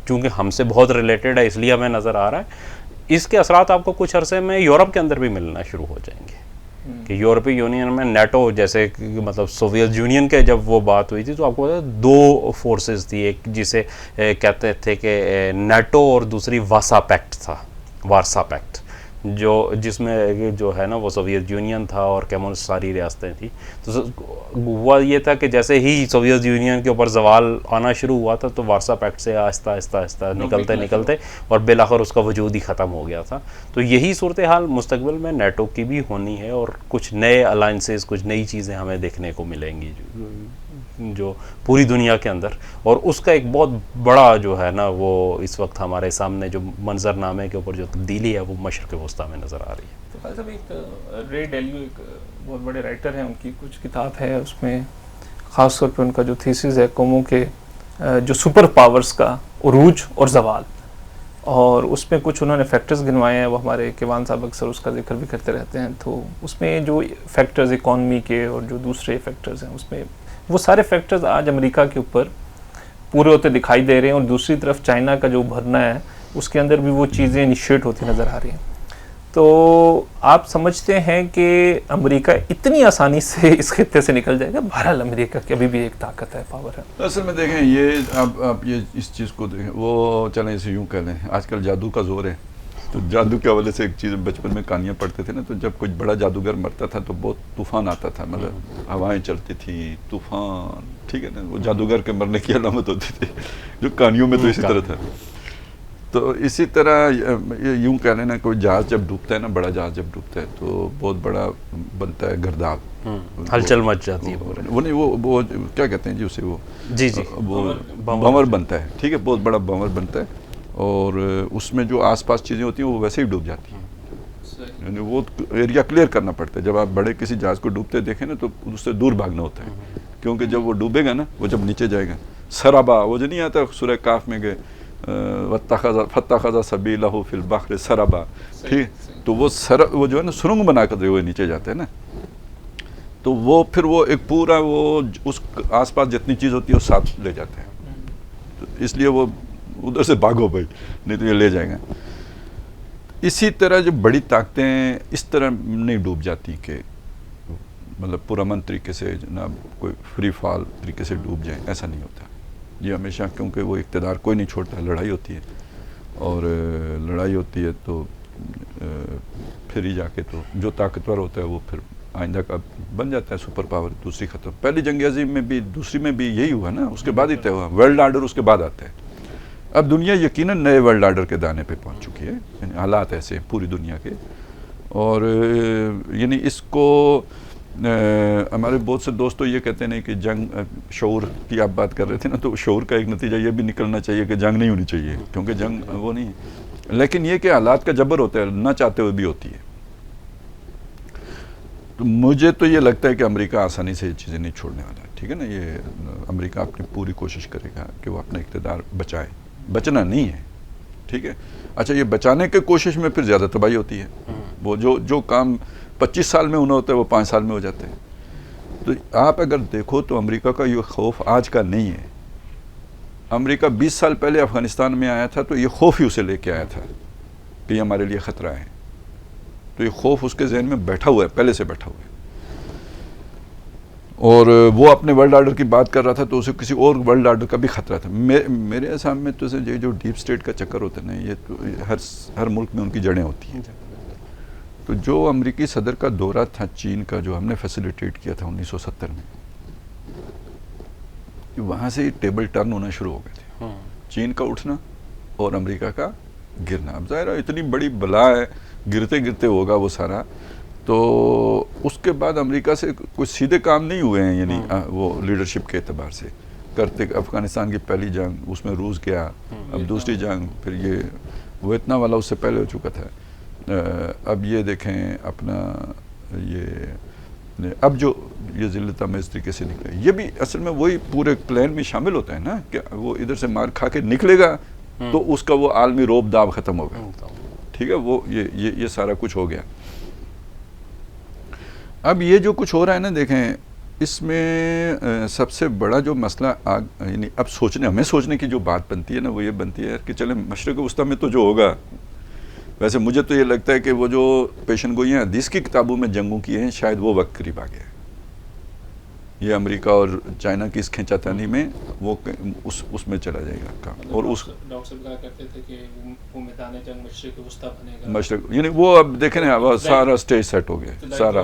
چونکہ ہم سے بہت ریلیٹڈ ہے اس لیے ہمیں نظر آ رہا ہے. اس کے اثرات آپ کو کچھ عرصے میں یورپ کے اندر بھی ملنا شروع ہو جائیں گے کہ یورپی یونین میں نیٹو جیسے مطلب سوویت یونین کے جب وہ بات ہوئی تھی تو آپ کو دو فورسز تھی, ایک جسے کہتے تھے کہ نیٹو اور دوسری وارسا پیکٹ جو جس میں جو ہے نا وہ سوویت یونین تھا اور کمیونسٹ ساری ریاستیں تھیں. تو ہوا یہ تھا کہ جیسے ہی سوویت یونین کے اوپر زوال آنا شروع ہوا تھا تو وارسا پیکٹ سے آہستہ آہستہ نکلتے اور بالآخر اس کا وجود ہی ختم ہو گیا تھا. تو یہی صورتحال مستقبل میں نیٹو کی بھی ہونی ہے اور کچھ نئے الائنسز کچھ نئی چیزیں ہمیں دیکھنے کو ملیں گی جو پوری دنیا کے اندر. اور اس کا ایک بہت بڑا جو ہے نا وہ اس وقت ہمارے سامنے جو منظر نامے کے اوپر جو تبدیلی ہے وہ مشرق وسطیٰ میں نظر آ رہی ہے. تو خالد صاحب ایک رے ڈیلیو ایک بہت بڑے رائٹر ہیں, ان کی کچھ کتاب ہے, اس میں خاص طور پہ ان کا جو تھیسز ہے قوموں کے جو سپر پاورز کا عروج اور زوال, اور اس میں کچھ انہوں نے فیکٹرز گنوائے ہیں. وہ ہمارے کیوان صاحب اکثر اس کا ذکر بھی کرتے رہتے ہیں. تو اس میں جو فیکٹرز اکانومی کے اور جو دوسرے فیکٹرز ہیں اس میں وہ سارے فیکٹرز آج امریکہ کے اوپر پورے ہوتے دکھائی دے رہے ہیں, اور دوسری طرف چائنا کا جو ابھرنا ہے اس کے اندر بھی وہ چیزیں انیشیٹ ہوتی نظر آ رہی ہیں. تو آپ سمجھتے ہیں کہ امریکہ اتنی آسانی سے اس خطے سے نکل جائے گا؟ بہرحال امریکہ کی ابھی بھی ایک طاقت ہے, پاور ہے. اصل میں دیکھیں یہ آپ یہ اس چیز کو دیکھیں, وہ چلیں اسے یوں کہہ لیں آج کل جادو کا زور ہے. تو جادو کے حوالے سے ایک چیز بچپن میں کہانیاں پڑھتے تھے نا, تو جب کوئی بڑا جادوگر مرتا تھا تو بہت طوفان آتا تھا, مطلب ہوائیں چلتی تھی, طوفان, ٹھیک ہے نا, وہ جادوگر کے مرنے کی علامت ہوتی تھی جو کہانیوں میں تو اسی طرح تھا. تو اسی طرح یوں کہہ لینا کوئی جہاز جب ڈوبتا ہے نا, بڑا جہاز جب ڈوبتا ہے تو بہت بڑا بنتا ہے گرداب, ہلچل مچ جاتی ہے. وہ نہیں وہ کیا کہتے ہیں جی اسے, وہ وہ بمر بنتا ہے, ٹھیک ہے, بہت بڑا بمر بنتا ہے, اور اس میں جو آس پاس چیزیں ہوتی ہیں وہ ویسے ہی ڈوب جاتی ہیں. یعنی وہ ایریا کلیئر کرنا پڑتا ہے. جب آپ بڑے کسی جہاز کو ڈوبتے دیکھیں نا تو اس سے دور بھاگنا ہوتا ہے, کیونکہ جب وہ ڈوبے گا نا, وہ جب نیچے جائے گا, سرابا, وہ جو نہیں آتا سورہ کاف میں گئے فَاتَّخَذَ سَبِيلَهُ فِي الْبَحْرِ سَرَبًا, ٹھیک, تو وہ جو ہے نا سرنگ بنا کر وہ نیچے جاتے ہیں نا, تو وہ پھر وہ ایک پورا وہ اس آس پاس جتنی چیز ہوتی ہے وہ ساتھ لے جاتے ہیں. تو اس لیے وہ ادھر سے بھاگو بھائی, نہیں تو یہ لے جائیں گے. اسی طرح جو بڑی طاقتیں اس طرح نہیں ڈوب جاتی کہ مطلب پرامن طریقے سے جناب کوئی فری فال طریقے سے ڈوب جائیں, ایسا نہیں ہوتا. یہ ہمیشہ کیونکہ وہ اقتدار کوئی نہیں چھوڑتا, لڑائی ہوتی ہے, اور لڑائی ہوتی ہے تو پھر ہی جا کے تو جو طاقتور ہوتا ہے وہ پھر آئندہ کا بن جاتا ہے سپر پاور. دوسری ختم, پہلی جنگ عظیم میں بھی دوسری میں بھی یہی ہوا نا, اس کے بعد ہی طے ہوا. ورلڈ آرڈر اس کے بعد آتا ہے. اب دنیا یقیناً نئے ورلڈ آرڈر کے دانے پہ پہنچ چکی ہے, یعنی حالات ایسے ہیں پوری دنیا کے, اور یعنی اس کو ہمارے بہت سے دوست تو یہ کہتے ہیں کہ جنگ, شعور کی آپ بات کر رہے تھے نا, تو شعور کا ایک نتیجہ یہ بھی نکلنا چاہیے کہ جنگ نہیں ہونی چاہیے, کیونکہ جنگ وہ نہیں ہے, لیکن یہ کہ حالات کا جبر ہوتا ہے, نہ چاہتے ہوئے بھی ہوتی ہے. تو مجھے تو یہ لگتا ہے کہ امریکہ آسانی سے یہ چیزیں نہیں چھوڑنے والا ہے، ٹھیک ہے نا. یہ امریکہ اپنی پوری کوشش کرے گا کہ وہ اپنا اقتدار بچائے، بچنا نہیں ہے، ٹھیک ہے. اچھا یہ بچانے کی کوشش میں پھر زیادہ تباہی ہوتی ہے. وہ جو کام 25 سال میں ہونا ہوتا ہے وہ 5 سال میں ہو جاتے ہیں. تو آپ اگر دیکھو تو امریکہ کا یہ خوف آج کا نہیں ہے. امریکہ 20 سال پہلے افغانستان میں آیا تھا تو یہ خوف ہی اسے لے کے آیا تھا کہ یہ ہمارے لیے خطرہ ہے. تو یہ خوف اس کے ذہن میں بیٹھا ہوا ہے، پہلے سے بیٹھا ہوا ہے. اور وہ اپنے ورلڈ آرڈر کی بات کر رہا تھا تو اسے کسی اور ورلڈ آرڈر کا بھی خطرہ تھا. میرے حساب میں تو یہ جو ڈیپ اسٹیٹ کا چکر ہوتا ہے نا، یہ تو ہر ملک میں ان کی جڑیں ہوتی ہیں. تو جو امریکی صدر کا دورہ تھا چین کا، جو ہم نے فیسیلیٹیٹ کیا تھا 1970 میں، وہاں سے ٹیبل ٹرن ہونا شروع ہو گئے تھے. چین کا اٹھنا اور امریکہ کا گرنا. اب ظاہر ہے اتنی بڑی بلا ہے، گرتے گرتے ہوگا وہ سارا. تو اس کے بعد امریکہ سے کچھ سیدھے کام نہیں ہوئے ہیں، یعنی وہ لیڈرشپ کے اعتبار سے کرتے. افغانستان کی پہلی جنگ اس میں روس گیا، اب دوسری جنگ، پھر یہ ویتنام والا اس سے پہلے ہو چکا تھا. اب یہ دیکھیں اپنا یہ اب جو یہ ذلت میں اس طریقے سے نکلے، یہ بھی اصل میں وہی پورے پلان میں شامل ہوتا ہے نا کہ وہ ادھر سے مار کھا کے نکلے گا تو اس کا وہ عالمی روب داب ختم ہوگا. ٹھیک ہے، وہ یہ سارا کچھ ہو گیا. اب یہ جو کچھ ہو رہا ہے نا، دیکھیں اس میں سب سے بڑا جو مسئلہ یعنی اب ہمیں سوچنے کی جو بات بنتی ہے نا، وہ یہ بنتی ہے کہ چلیں مشرق وسطیٰ میں تو جو ہوگا، ویسے مجھے تو یہ لگتا ہے کہ وہ جو پیشن گوئیاں حدیث کی کتابوں میں جنگوں کی ہیں، شاید وہ وقت قریب آ گیا ہے. یہ امریکہ اور چائنا کی اس کھینچا تانی میں وہ اس میں چلا جائے گا کام. اور اس ڈاکٹر صاحب کہا کرتے تھے کہ وہ میدان جنگ مشرق وسطیٰ بنے گا. مشرق یعنی وہ اب دیکھیں نا، اب سارا اسٹیج سیٹ ہو گیا سارا.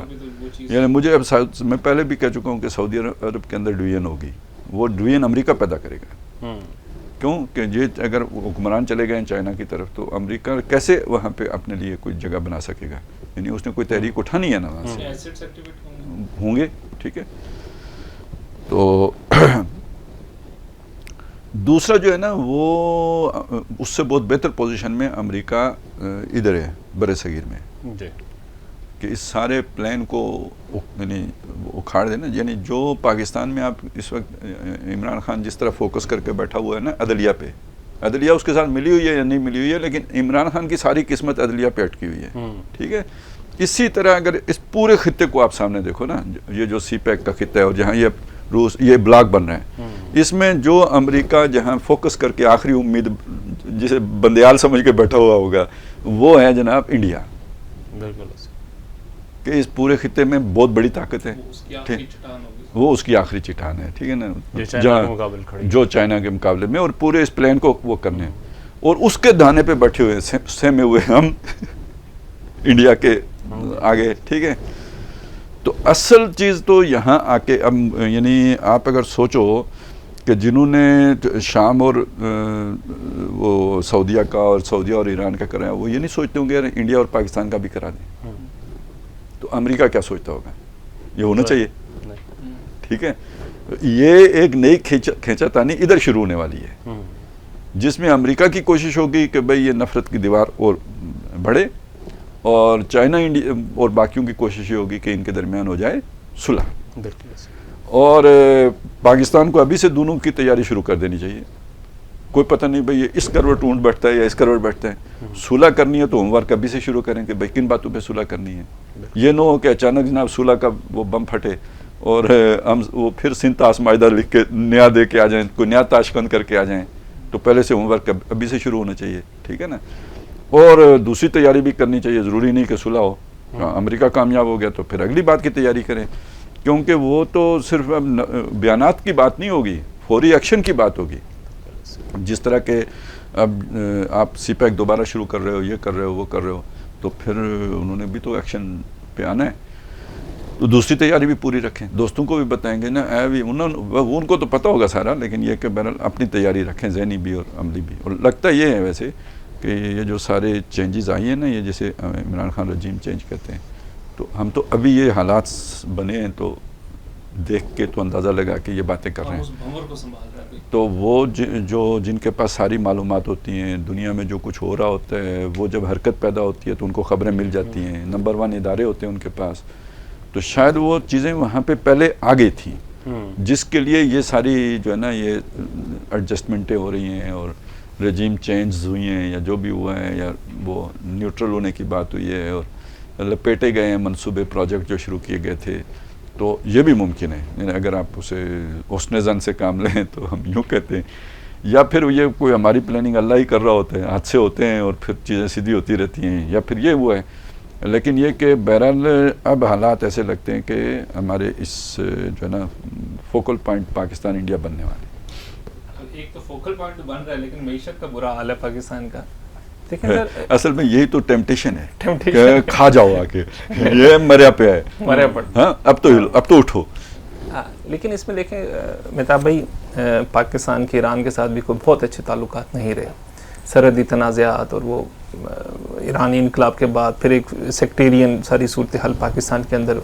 یعنی مجھے اب میں پہلے بھی کہہ چکا ہوں کہ سعودی عرب کے اندر ڈویژن ہوگی. وہ ڈویژن امریکہ پیدا کرے گا. کیوں کہ یہ اگر حکمران چلے گئے چائنا کی طرف تو امریکہ کیسے وہاں پہ اپنے لیے کوئی جگہ بنا سکے گا. یعنی اس نے کوئی تحریک اٹھانی ہے نا وہاں سے ہوں گے. ٹھیک ہے. تو دوسرا جو ہے نا، وہ اس سے بہت بہتر پوزیشن میں امریکہ ادھر ہے بر صغیر میں، کہ اس سارے پلان کو یعنی اکھاڑ دینا. یعنی جو پاکستان میں آپ اس وقت عمران خان جس طرح فوکس کر کے بیٹھا ہوا ہے نا عدلیہ پہ، عدلیہ اس کے ساتھ ملی ہوئی ہے یا نہیں ملی ہوئی ہے، لیکن عمران خان کی ساری قسمت عدلیہ پہ اٹکی ہوئی ہے. ٹھیک ہے. اسی طرح اگر اس پورے خطے کو آپ سامنے دیکھو نا، یہ جو سی پیک کا خطہ ہے اور جہاں یہ روس یہ بلاک بن رہے ہیں، اس میں جو امریکہ جہاں فوکس کر کے آخری امید جسے بندیال سمجھ کے بیٹھا ہوا ہوگا، وہ ہے جناب انڈیا. بالکل کہ اس پورے خطے میں بہت بڑی طاقت ہے، وہ اس کی آخری چٹان ہے. ٹھیک ہے نا، جو چائنا کے مقابلے میں، اور پورے اس پلان کو وہ کرنے ہیں. اور اس کے دھانے پہ بیٹھے ہوئے سہمے ہوئے ہم انڈیا کے آگے. ٹھیک ہے. تو اصل چیز تو یہاں آ کے اب یعنی آپ اگر سوچو کہ جنہوں نے شام اور وہ سعودیہ کا اور سعودیہ اور ایران کا کرایا، وہ یہ نہیں سوچتے ہوں گے انڈیا اور پاکستان کا بھی کرا دیں. تو امریکہ کیا سوچتا ہوگا؟ یہ ہونا چاہیے. ٹھیک ہے. یہ ایک نئی کھینچا تانی ادھر شروع ہونے والی ہے، جس میں امریکہ کی کوشش ہوگی کہ بھئی یہ نفرت کی دیوار اور بڑھے، اور چائنا انڈیا اور باقیوں کی کوشش یہ ہوگی کہ ان کے درمیان ہو جائے صلح. اور پاکستان کو ابھی سے دونوں کی تیاری شروع کر دینی چاہیے. کوئی پتہ نہیں بھئی یہ اس کروٹ اونٹ بیٹھتا ہے یا اس کروٹ بیٹھتا ہے. صلح کرنی ہے تو ہوم ورک ابھی سے شروع کریں کہ بھئی کن باتوں پہ صلح کرنی ہے. یہ نہ ہو کہ اچانک جناب صلح کا وہ بم پھٹے اور ہم وہ پھر سندھ تاش معاہدہ لکھ کے نیا دے کے آ جائیں، کوئی نیا تاشکند کر کے آ جائیں. تو پہلے سے ہوم ورک ابھی سے شروع ہونا چاہیے. ٹھیک ہے نا. اور دوسری تیاری بھی کرنی چاہیے. ضروری نہیں کہ صلح ہو، امریکہ کامیاب ہو گیا تو پھر اگلی بات کی تیاری کریں، کیونکہ وہ تو صرف اب بیانات کی بات نہیں ہوگی، فوری ایکشن کی بات ہوگی. جس طرح کہ اب آپ سی پیک دوبارہ شروع کر رہے ہو، یہ کر رہے ہو، وہ کر رہے ہو، تو پھر انہوں نے بھی تو ایکشن پہ آنا ہے. تو دوسری تیاری بھی پوری رکھیں. دوستوں کو بھی بتائیں گے نا، ان کو تو پتہ ہوگا سارا، لیکن یہ کہ بہرحال اپنی تیاری رکھیں، ذہنی بھی اور عملی بھی. اور لگتا یہ ہے ویسے کہ یہ جو سارے چینجز آئی ہیں نا، یہ جیسے عمران خان رجیم چینج کرتے ہیں، تو ہم تو ابھی یہ حالات بنے ہیں تو دیکھ کے تو اندازہ لگا کہ یہ باتیں کر رہے ہیں. تو وہ جن کے پاس ساری معلومات ہوتی ہیں، دنیا میں جو کچھ ہو رہا ہوتا ہے، وہ جب حرکت پیدا ہوتی ہے تو ان کو خبریں مل جاتی ہیں. نمبر 1 ادارے ہوتے ہیں ان کے پاس. تو شاید وہ چیزیں وہاں پہ پہلے آ گئی تھیں جس کے لیے یہ ساری جو ہے نا یہ ایڈجسٹمنٹیں ہو رہی ہیں اور رجیم چینجز ہوئی ہیں یا جو بھی ہوا ہے یا وہ نیوٹرل ہونے کی بات ہوئی ہے اور لپیٹے گئے ہیں منصوبے پروجیکٹ جو شروع کیے گئے تھے. تو یہ بھی ممکن ہے, یعنی اگر آپ اسے حسن ظن سے کام لیں تو ہم یوں کہتے ہیں, یا پھر یہ کوئی ہماری پلاننگ اللہ ہی کر رہا ہوتا ہے, حادثے ہوتے ہیں اور پھر چیزیں سیدھی ہوتی رہتی ہیں, یا پھر یہ ہوا ہے. لیکن یہ کہ بہرحال اب حالات ایسے لگتے ہیں کہ ہمارے اس جو ہے نا فوکل پوائنٹ پاکستان انڈیا بننے والے. ایک تو فوکل پوائنٹ بن رہا ہے لیکن معیشت کا برا حال ہے پاکستان کا. دیکھیں اصل میں یہی تو ٹیمپٹیشن ہے کہ کھا جاؤ آ کے, یہ مریا پہ ہے, مریا پڑ, ہاں اب تو اٹھو. لیکن اس میں دیکھیں مہتاب بھائی, پاکستان کے ایران کے ساتھ بھی کوئی بہت اچھے تعلقات نہیں رہے. سرحدی تنازعات اور وہ ایرانی انقلاب کے بعد پھر ایک سیکٹیرین ساری صورتحال پاکستان کے اندر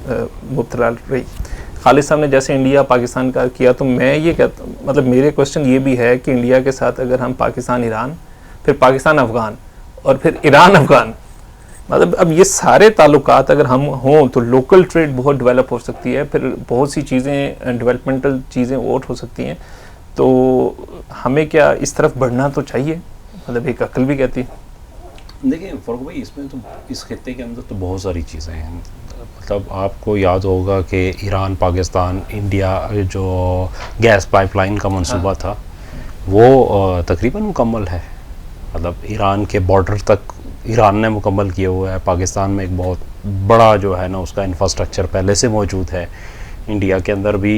مبتلا رہی. خالد صاحب نے جیسے انڈیا پاکستان کا کیا, تو میں یہ کہتا ہوں, مطلب میرے کوشچن یہ بھی ہے کہ انڈیا کے ساتھ اگر ہم پاکستان ایران, پھر پاکستان افغان اور پھر ایران افغان, مطلب اب یہ سارے تعلقات اگر ہم ہوں تو لوکل ٹریڈ بہت ڈیولپ ہو سکتی ہے, پھر بہت سی چیزیں ڈیولپمنٹل چیزیں اور ہو سکتی ہیں. تو ہمیں کیا اس طرف بڑھنا تو چاہیے, مطلب ایک عقل بھی کہتی. دیکھیں فاروق بھائی, اس میں تو اس خطے کے اندر تو بہت ساری چیزیں ہیں. مطلب آپ کو یاد ہوگا کہ ایران پاکستان انڈیا جو گیس پائپ لائن کا منصوبہ تھا وہ تقریباً مکمل ہے. مطلب ایران کے بارڈر تک ایران نے مکمل کیا ہوا ہے. پاکستان میں ایک بہت بڑا جو ہے نا اس کا انفراسٹرکچر پہلے سے موجود ہے. انڈیا کے اندر بھی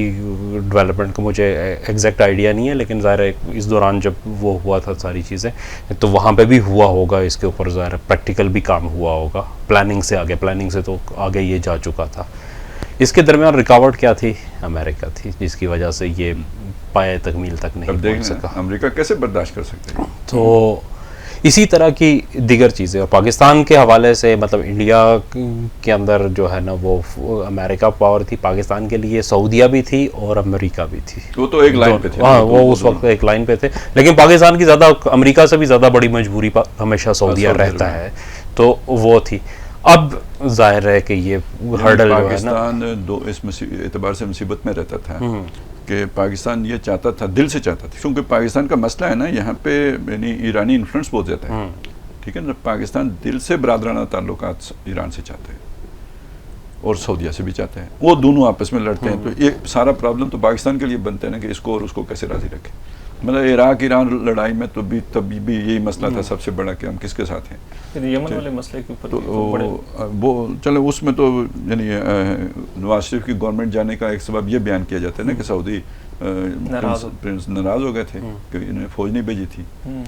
ڈیولپمنٹ کا مجھے ایگزیکٹ آئیڈیا نہیں ہے, لیکن ظاہر ہے اس دوران جب وہ ہوا تھا ساری چیزیں تو وہاں پہ بھی ہوا ہوگا, اس کے اوپر ظاہر پریکٹیکل بھی کام ہوا ہوگا. پلاننگ سے آگے, پلاننگ سے تو آگے یہ جا چکا تھا. اس کے درمیان رکاوٹ کیا تھی؟ امریکہ تھی, جس کی وجہ سے یہ پائے تکمیل تک نہیں پہنچ سکا. امریکہ کیسے برداشت کر سکتے ہیں؟ تو اسی طرح کی دیگر چیزیں. اور پاکستان کے حوالے سے مطلب انڈیا کے اندر جو ہے نا وہ امریکہ پاور تھی, پاکستان کے لیے سعودیہ بھی تھی اور امریکہ بھی تھی. وہ تو ایک لائن پہ تھے. ہاں وہ اس وقت ایک لائن پہ تھے, لیکن پاکستان کی زیادہ امریکہ سے بھی زیادہ بڑی مجبوری ہمیشہ سعودیہ رہتا ہے, تو وہ تھی. اب ظاہر ہے کہ یہ ہرڈل جو ہے نا, پاکستان اس اعتبار سے مصیبت میں رہتا تھا کہ پاکستان یہ چاہتا تھا, دل سے چاہتا تھا, کیونکہ پاکستان کا مسئلہ ہے نا یہاں پہ یعنی ایرانی انفلوئنس بہت زیادہ ہے, ٹھیک ہے نا. پاکستان دل سے برادرانہ تعلقات ایران سے چاہتا ہے اور سعودیہ سے بھی چاہتا ہے, وہ دونوں آپس میں لڑتے ہیں. تو یہ سارا پرابلم تو پاکستان کے لیے بنتا ہے نا کہ اس کو اور اس کو کیسے راضی رکھے. مطلب عراق ایران لڑائی میں تو بھی تب بھی یہی مسئلہ تھا سب سے بڑا کہ ہم کس کے ساتھ ہیں. یمن والے مسئلے کے اوپر تو وہ چلے اس میں تو یعنی نواز شریف کی گورنمنٹ جانے کا ایک سبب یہ بیان کیا جاتا ہے نا کہ سعودی پرنس ناراض ہو گئے تھے کہ انہیں فوج نہیں بھیجی تھی,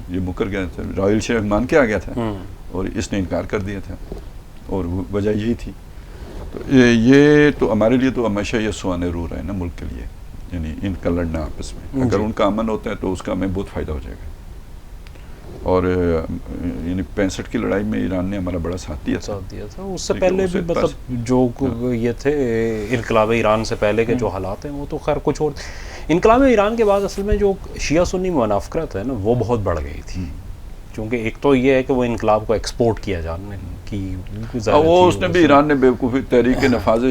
یہ مکر گیا تھا, رائل شیخ مان کے آ گیا تھا اور اس نے انکار کر دیا تھا, اور وجہ یہی تھی. تو یہ تو ہمارے لیے تو ہمیشہ یہ سوانح روح رہا ہے نا ملک کے لیے, یعنی ان کا لڑنا آپس میں. اگر ان کا امن ہوتا ہے تو اس کا ہمیں بہت فائدہ ہو جائے گا. اور یعنی 65 کی لڑائی میں ایران نے ہمارا بڑا ساتھ دیا تھا. اس سے پہلے بھی مطلب جو یہ تھے انقلاب ایران سے پہلے کے جو حالات ہیں وہ تو خیر کچھ اور. انقلاب ایران کے بعد اصل میں جو شیعہ سنی منافقت ہے نا وہ بہت بڑھ گئی تھی, کیونکہ ایک تو یہ ہے کہ وہ انقلاب کو ایکسپورٹ کیا جانے کی, وہ اس نے بھی ایران نے بیوقوفی تحریک نفاذ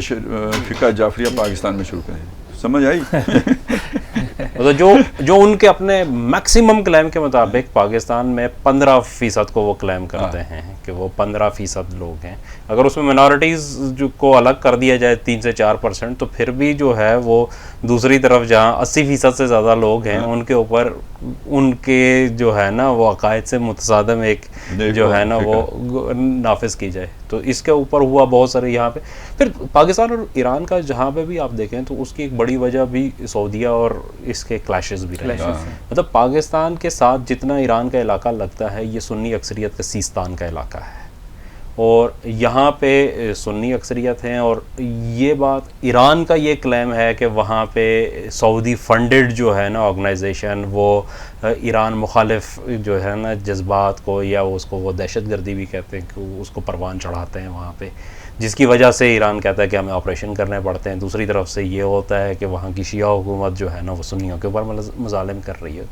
فقہ جعفریہ پاکستان میں شروع کری, سمجھ آئی. جو ان کے اپنے میکسیمم کلیم کے مطابق پاکستان میں 15% کو وہ کلیم کرتے ہیں کہ وہ 15% لوگ ہیں. اگر اس میں منارٹیز جو کو الگ کر دیا جائے 3 سے 4%, تو پھر بھی جو ہے وہ دوسری طرف جہاں 80% سے زیادہ لوگ ہیں ان کے اوپر ان کے جو ہے نا وہ عقائد سے متصادم ایک جو ہے نا وہ نافذ کی جائے. تو اس کے اوپر ہوا بہت سارے یہاں پہ. پھر پاکستان اور ایران کا جہاں پہ بھی آپ دیکھیں تو اس کی ایک بڑی وجہ بھی سعودیہ اور اس کے کلیشز بھی رہے ہیں. مطلب پاکستان کے ساتھ جتنا ایران کا علاقہ لگتا ہے یہ سنی اکثریت کا سیستان کا علاقہ ہے, اور یہاں پہ سنی اکثریت ہیں. اور یہ بات ایران کا یہ کلیم ہے کہ وہاں پہ سعودی فنڈڈ جو ہے نا آرگنائزیشن وہ ایران مخالف جو ہے نا جذبات کو یا اس کو وہ دہشت گردی بھی کہتے ہیں کہ اس کو پروان چڑھاتے ہیں وہاں پہ, جس کی وجہ سے ایران کہتا ہے کہ ہمیں آپریشن کرنے پڑتے ہیں. دوسری طرف سے یہ ہوتا ہے کہ وہاں کی شیعہ حکومت جو ہے نا وہ سنیوں کے اوپر مظالم کر رہی ہے,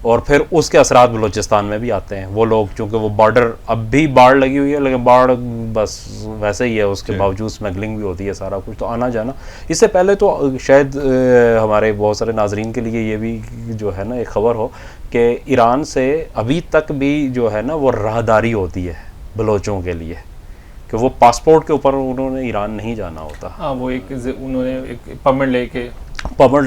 اور پھر اس کے اثرات بلوچستان میں بھی آتے ہیں. وہ لوگ چونکہ وہ بارڈر اب بھی باڑ لگی ہوئی ہے لیکن باڑ بس ویسے ہی ہے, اس کے باوجود اسمگلنگ بھی ہوتی ہے, سارا کچھ, تو آنا جانا. اس سے پہلے تو شاید ہمارے بہت سارے ناظرین کے لیے یہ بھی جو ہے نا ایک خبر ہو کہ ایران سے ابھی تک بھی جو ہے نا وہ راہداری ہوتی ہے بلوچوں کے لیے, کہ وہ پاسپورٹ کے اوپر انہوں نے ایران نہیں جانا ہوتا. ہاں, وہ ایک انہوں نے ایک پرمٹ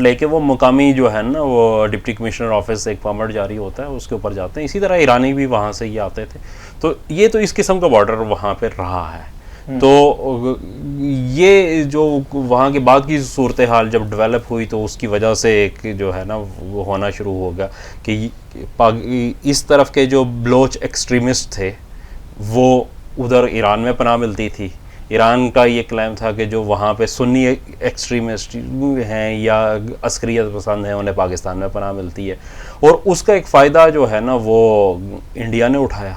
لے کے وہ مقامی جو ہے نا وہ ڈپٹی کمشنر آفس سے ایک پرمٹ جاری ہوتا ہے, اس کے اوپر جاتے ہیں. اسی طرح ایرانی بھی وہاں سے ہی آتے تھے. تو یہ تو اس قسم کا بارڈر وہاں پہ رہا ہے. تو یہ جو وہاں کے بعد کی صورتحال جب ڈیولپ ہوئی تو اس کی وجہ سے ایک جو ہے نا وہ ہونا شروع ہوگا کہ اس طرف کے جو بلوچ ایکسٹریمسٹ تھے وہ ادھر ایران میں پناہ ملتی تھی. ایران کا یہ کلیم تھا کہ جو وہاں پہ سنی ایکسٹریمسٹ ہیں یا عسکریت پسند ہیں انہیں پاکستان میں پناہ ملتی ہے. اور اس کا ایک فائدہ جو ہے نا وہ انڈیا نے اٹھایا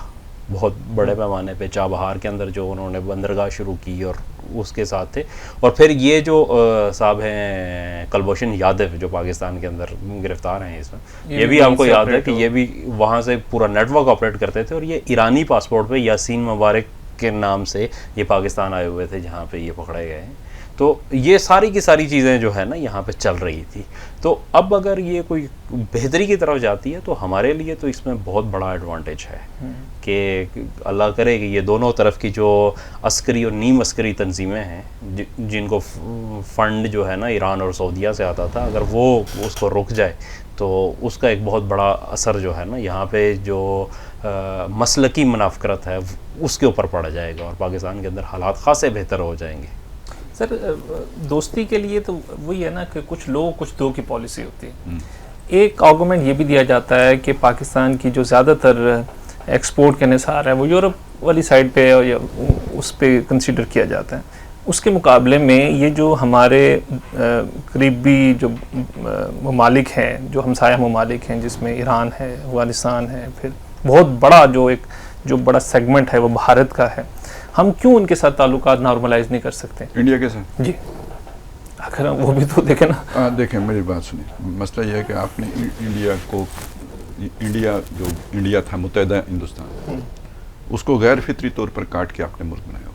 بہت بڑے پیمانے پہ. چابہار کے اندر جو انہوں نے بندرگاہ شروع کی اور اس کے ساتھ تھے. اور پھر یہ جو صاحب ہیں کلبھوشن یادو جو پاکستان کے اندر گرفتار ہیں اس میں, یہ بھی آپ کو یاد ہے کہ یہ بھی وہاں سے پورا نیٹ ورک آپریٹ کرتے تھے, اور یہ ایرانی پاسپورٹ پہ یاسین مبارک کے نام سے یہ پاکستان آئے ہوئے تھے جہاں پہ یہ پکڑے گئے ہیں. تو یہ ساری کی ساری چیزیں جو ہے نا یہاں پہ چل رہی تھی. تو اب اگر یہ کوئی بہتری کی طرف جاتی ہے تو ہمارے لیے تو اس میں بہت بڑا ایڈوانٹیج ہے کہ اللہ کرے کہ یہ دونوں طرف کی جو عسکری اور نیم عسکری تنظیمیں ہیں جن کو فنڈ جو ہے نا ایران اور سعودیہ سے آتا تھا, اگر وہ اس کو رک جائے تو اس کا ایک بہت بڑا اثر جو ہے نا یہاں پہ جو مسلکی منافقت ہے اس کے اوپر پڑ جائے گا, اور پاکستان کے اندر حالات خاصے بہتر ہو جائیں گے. سر, دوستی کے لیے تو وہی ہے نا کہ کچھ لو کچھ دو کی پالیسی ہوتی ہے. ایک آرگومنٹ یہ بھی دیا جاتا ہے کہ پاکستان کی جو زیادہ تر ایکسپورٹ کے نثار ہے وہ یورپ والی سائڈ پہ یا اس پہ کنسیڈر کیا جاتا ہے. اس کے مقابلے میں یہ جو ہمارے قریبی جو ممالک ہیں, جو ہمسایہ ممالک ہیں, جس میں ایران ہے, افغانستان ہے, پھر بہت بڑا جو بڑا سیگمنٹ ہے وہ بھارت کا ہے, ہم کیوں ان کے ساتھ تعلقات نارملائز نہیں کر سکتے انڈیا کے ساتھ؟ جی, اگر وہ بھی تو دیکھیں نا. دیکھیں میری بات سنیں, مسئلہ یہ ہے کہ آپ نے انڈیا تھا متحدہ ہندوستان, اس کو غیر فطری طور پر کاٹ کے آپ نے ملک بنایا ہوا.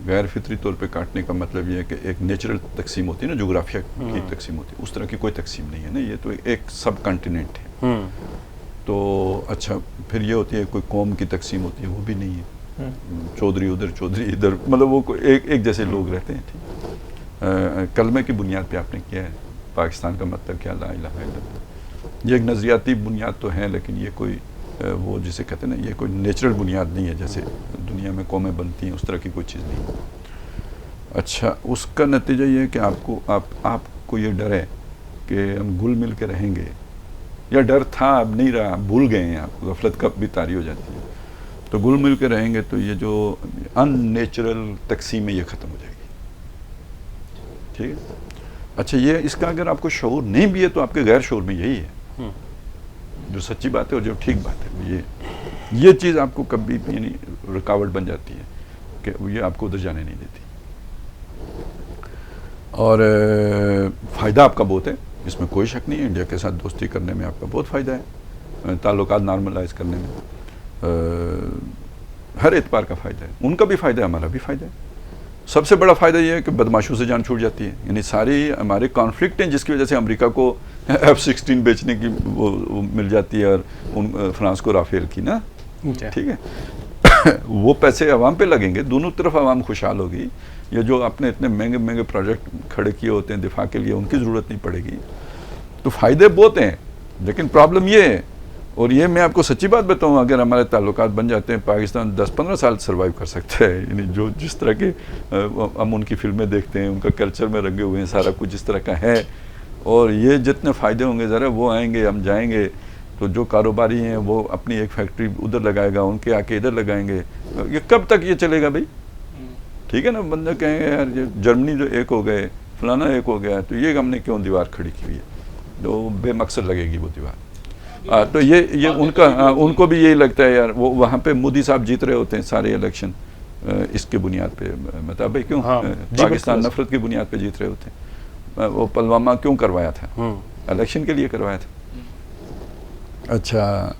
غیر فطری طور پہ کاٹنے کا مطلب یہ ہے کہ ایک نیچرل تقسیم ہوتی ہے نا, جغرافیہ کی تقسیم ہوتی ہے, اس طرح کی کوئی تقسیم نہیں ہے نا, یہ تو ایک سب کنٹیننٹ ہے. تو اچھا پھر یہ ہوتی ہے کوئی قوم کی تقسیم ہوتی ہے, وہ بھی نہیں ہے, چودھری ادھر چودھری ادھر, مطلب وہ ایک جیسے لوگ رہتے ہیں. کلمے کی بنیاد پہ آپ نے کیا ہے, پاکستان کا مطلب کیا, لا الہ الا اللہ. یہ ایک نظریاتی بنیاد تو ہے, لیکن یہ کوئی وہ جسے کہتے ہیں نا یہ کوئی نیچرل بنیاد نہیں ہے جیسے دنیا میں قومیں بنتی ہیں, اس طرح کی کوئی چیز نہیں. اچھا, اس کا نتیجہ یہ ہے کہ آپ کو یہ ڈر ہے کہ ہم گل مل کے رہیں گے, یا ڈر تھا اب نہیں رہا, بھول گئے ہیں آپ, غفلت کب بھی طاری ہو جاتی ہے. تو گل مل کے رہیں گے تو یہ جو ان نیچرل تقسیم ہے یہ ختم ہو جائے گی. ٹھیک ہے. اچھا, یہ اس کا اگر آپ کو شعور نہیں بھی ہے تو آپ کے غیر شعور میں یہی ہے جو سچی بات ہے اور جو ٹھیک بات ہے. یہ چیز آپ کو کبھی یعنی رکاوٹ بن جاتی ہے کہ یہ آپ کو ادھر جانے نہیں دیتی. اور فائدہ آپ کا بہت ہے, اس میں کوئی شک نہیں ہے. انڈیا کے ساتھ دوستی کرنے میں آپ کا بہت فائدہ ہے, تعلقات نارملائز کرنے میں ہر اعتبار کا فائدہ ہے. ان کا بھی فائدہ ہے, ہمارا بھی فائدہ ہے. سب سے بڑا فائدہ یہ ہے کہ بدماشوں سے جان چھوٹ جاتی ہے. یعنی ساری ہمارے کانفلکٹ ہیں جس کی وجہ سے امریکہ کو F-16 بیچنے کی وہ مل جاتی ہے, اور فرانس کو رافیل کی نا, ٹھیک ہے, وہ پیسے عوام پہ لگیں گے, دونوں طرف عوام خوشحال ہوگی. یہ جو آپ نے اتنے مہنگے مہنگے پروجیکٹ کھڑے کیے ہوتے ہیں دفاع کے لیے, ان کی ضرورت نہیں پڑے گی. تو فائدے بہت ہیں, لیکن پرابلم یہ ہے, اور یہ میں آپ کو سچی بات بتاؤں, اگر ہمارے تعلقات بن جاتے ہیں پاکستان 10-15 سال سروائیو کر سکتا ہے. یعنی جو جس طرح کے ہم ان کی فلمیں دیکھتے ہیں, ان کا کلچر میں رنگے ہوئے ہیں, سارا کچھ جس طرح کا ہے, اور یہ جتنے فائدے ہوں گے, ذرا وہ آئیں گے, ہم جائیں گے, تو جو کاروباری ہیں وہ اپنی ایک فیکٹری ادھر لگائے گا, ان کے آ کے ادھر لگائیں گے. یہ کب تک یہ چلے گا بھائی؟ ٹھیک ہے نا, بندے کہیں گے یار جرمنی جو ایک ہو گئے, فلانا ایک ہو گیا, تو یہ ہم نے کیوں دیوار کھڑی کی ہوئی ہے, تو بے مقصد لگے گی وہ دیوار. تو یہ ان کو بھی یہی لگتا ہے یار, وہ وہاں پہ مودی صاحب جیت رہے ہوتے ہیں سارے الیکشن اس کے بنیاد پہ, مطلب بھائی کیوں پاکستان نفرت کی بنیاد پہ جیت رہے ہوتے ہیں. وہ پلوامہ کیوں کروایا تھا؟ الیکشن کے لیے کروایا تھا. اچھا,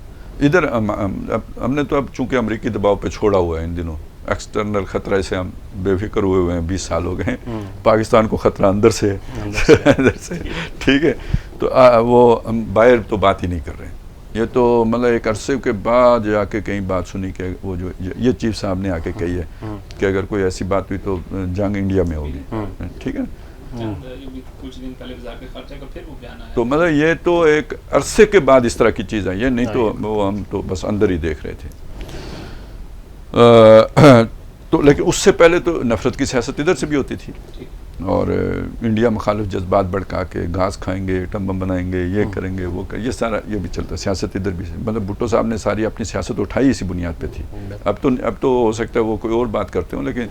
ادھر ہم نے تو اب چونکہ امریکی دباؤ پہ چھوڑا ہوا ہے ان دنوں، ایکسٹرنل خطرہ سے ہم بے فکر ہوئے ہیں، 20 سال ہو گئے ہیں، پاکستان کو خطرہ اندر سے اندر سے ٹھیک ہے، تو وہ ہم باہر تو بات ہی نہیں کر رہے ہیں. یہ تو مطلب ایک عرصے کے بعد جا کے کہیں بات سنی کہ وہ جو یہ چیف صاحب نے آ کے کہی ہے کہ اگر کوئی ایسی بات ہوئی تو جنگ انڈیا میں ہوگی، ٹھیک ہے. کچھ دن پہلے وزارت خارجہ کا پھر وہ بیان آیا. تو مطلب یہ تو ایک عرصے کے بعد اس طرح کی چیز ہے، یہ نہیں تو وہ ہم تو بس اندر ہی دیکھ رہے تھے. تو لیکن اس سے پہلے تو نفرت کی سیاست ادھر سے بھی ہوتی تھی، اور انڈیا مخالف جذبات بڑھکا کے گھاس کھائیں گے، ایٹم بم بنائیں گے، یہ کریں گے، وہ کریں، یہ سارا یہ بھی چلتا ہے. سیاست ادھر بھی، مطلب بھٹو صاحب نے ساری اپنی سیاست اٹھائی اسی بنیاد پہ تھی. اب تو ہو سکتا ہے وہ کوئی اور بات کرتے ہوں، لیکن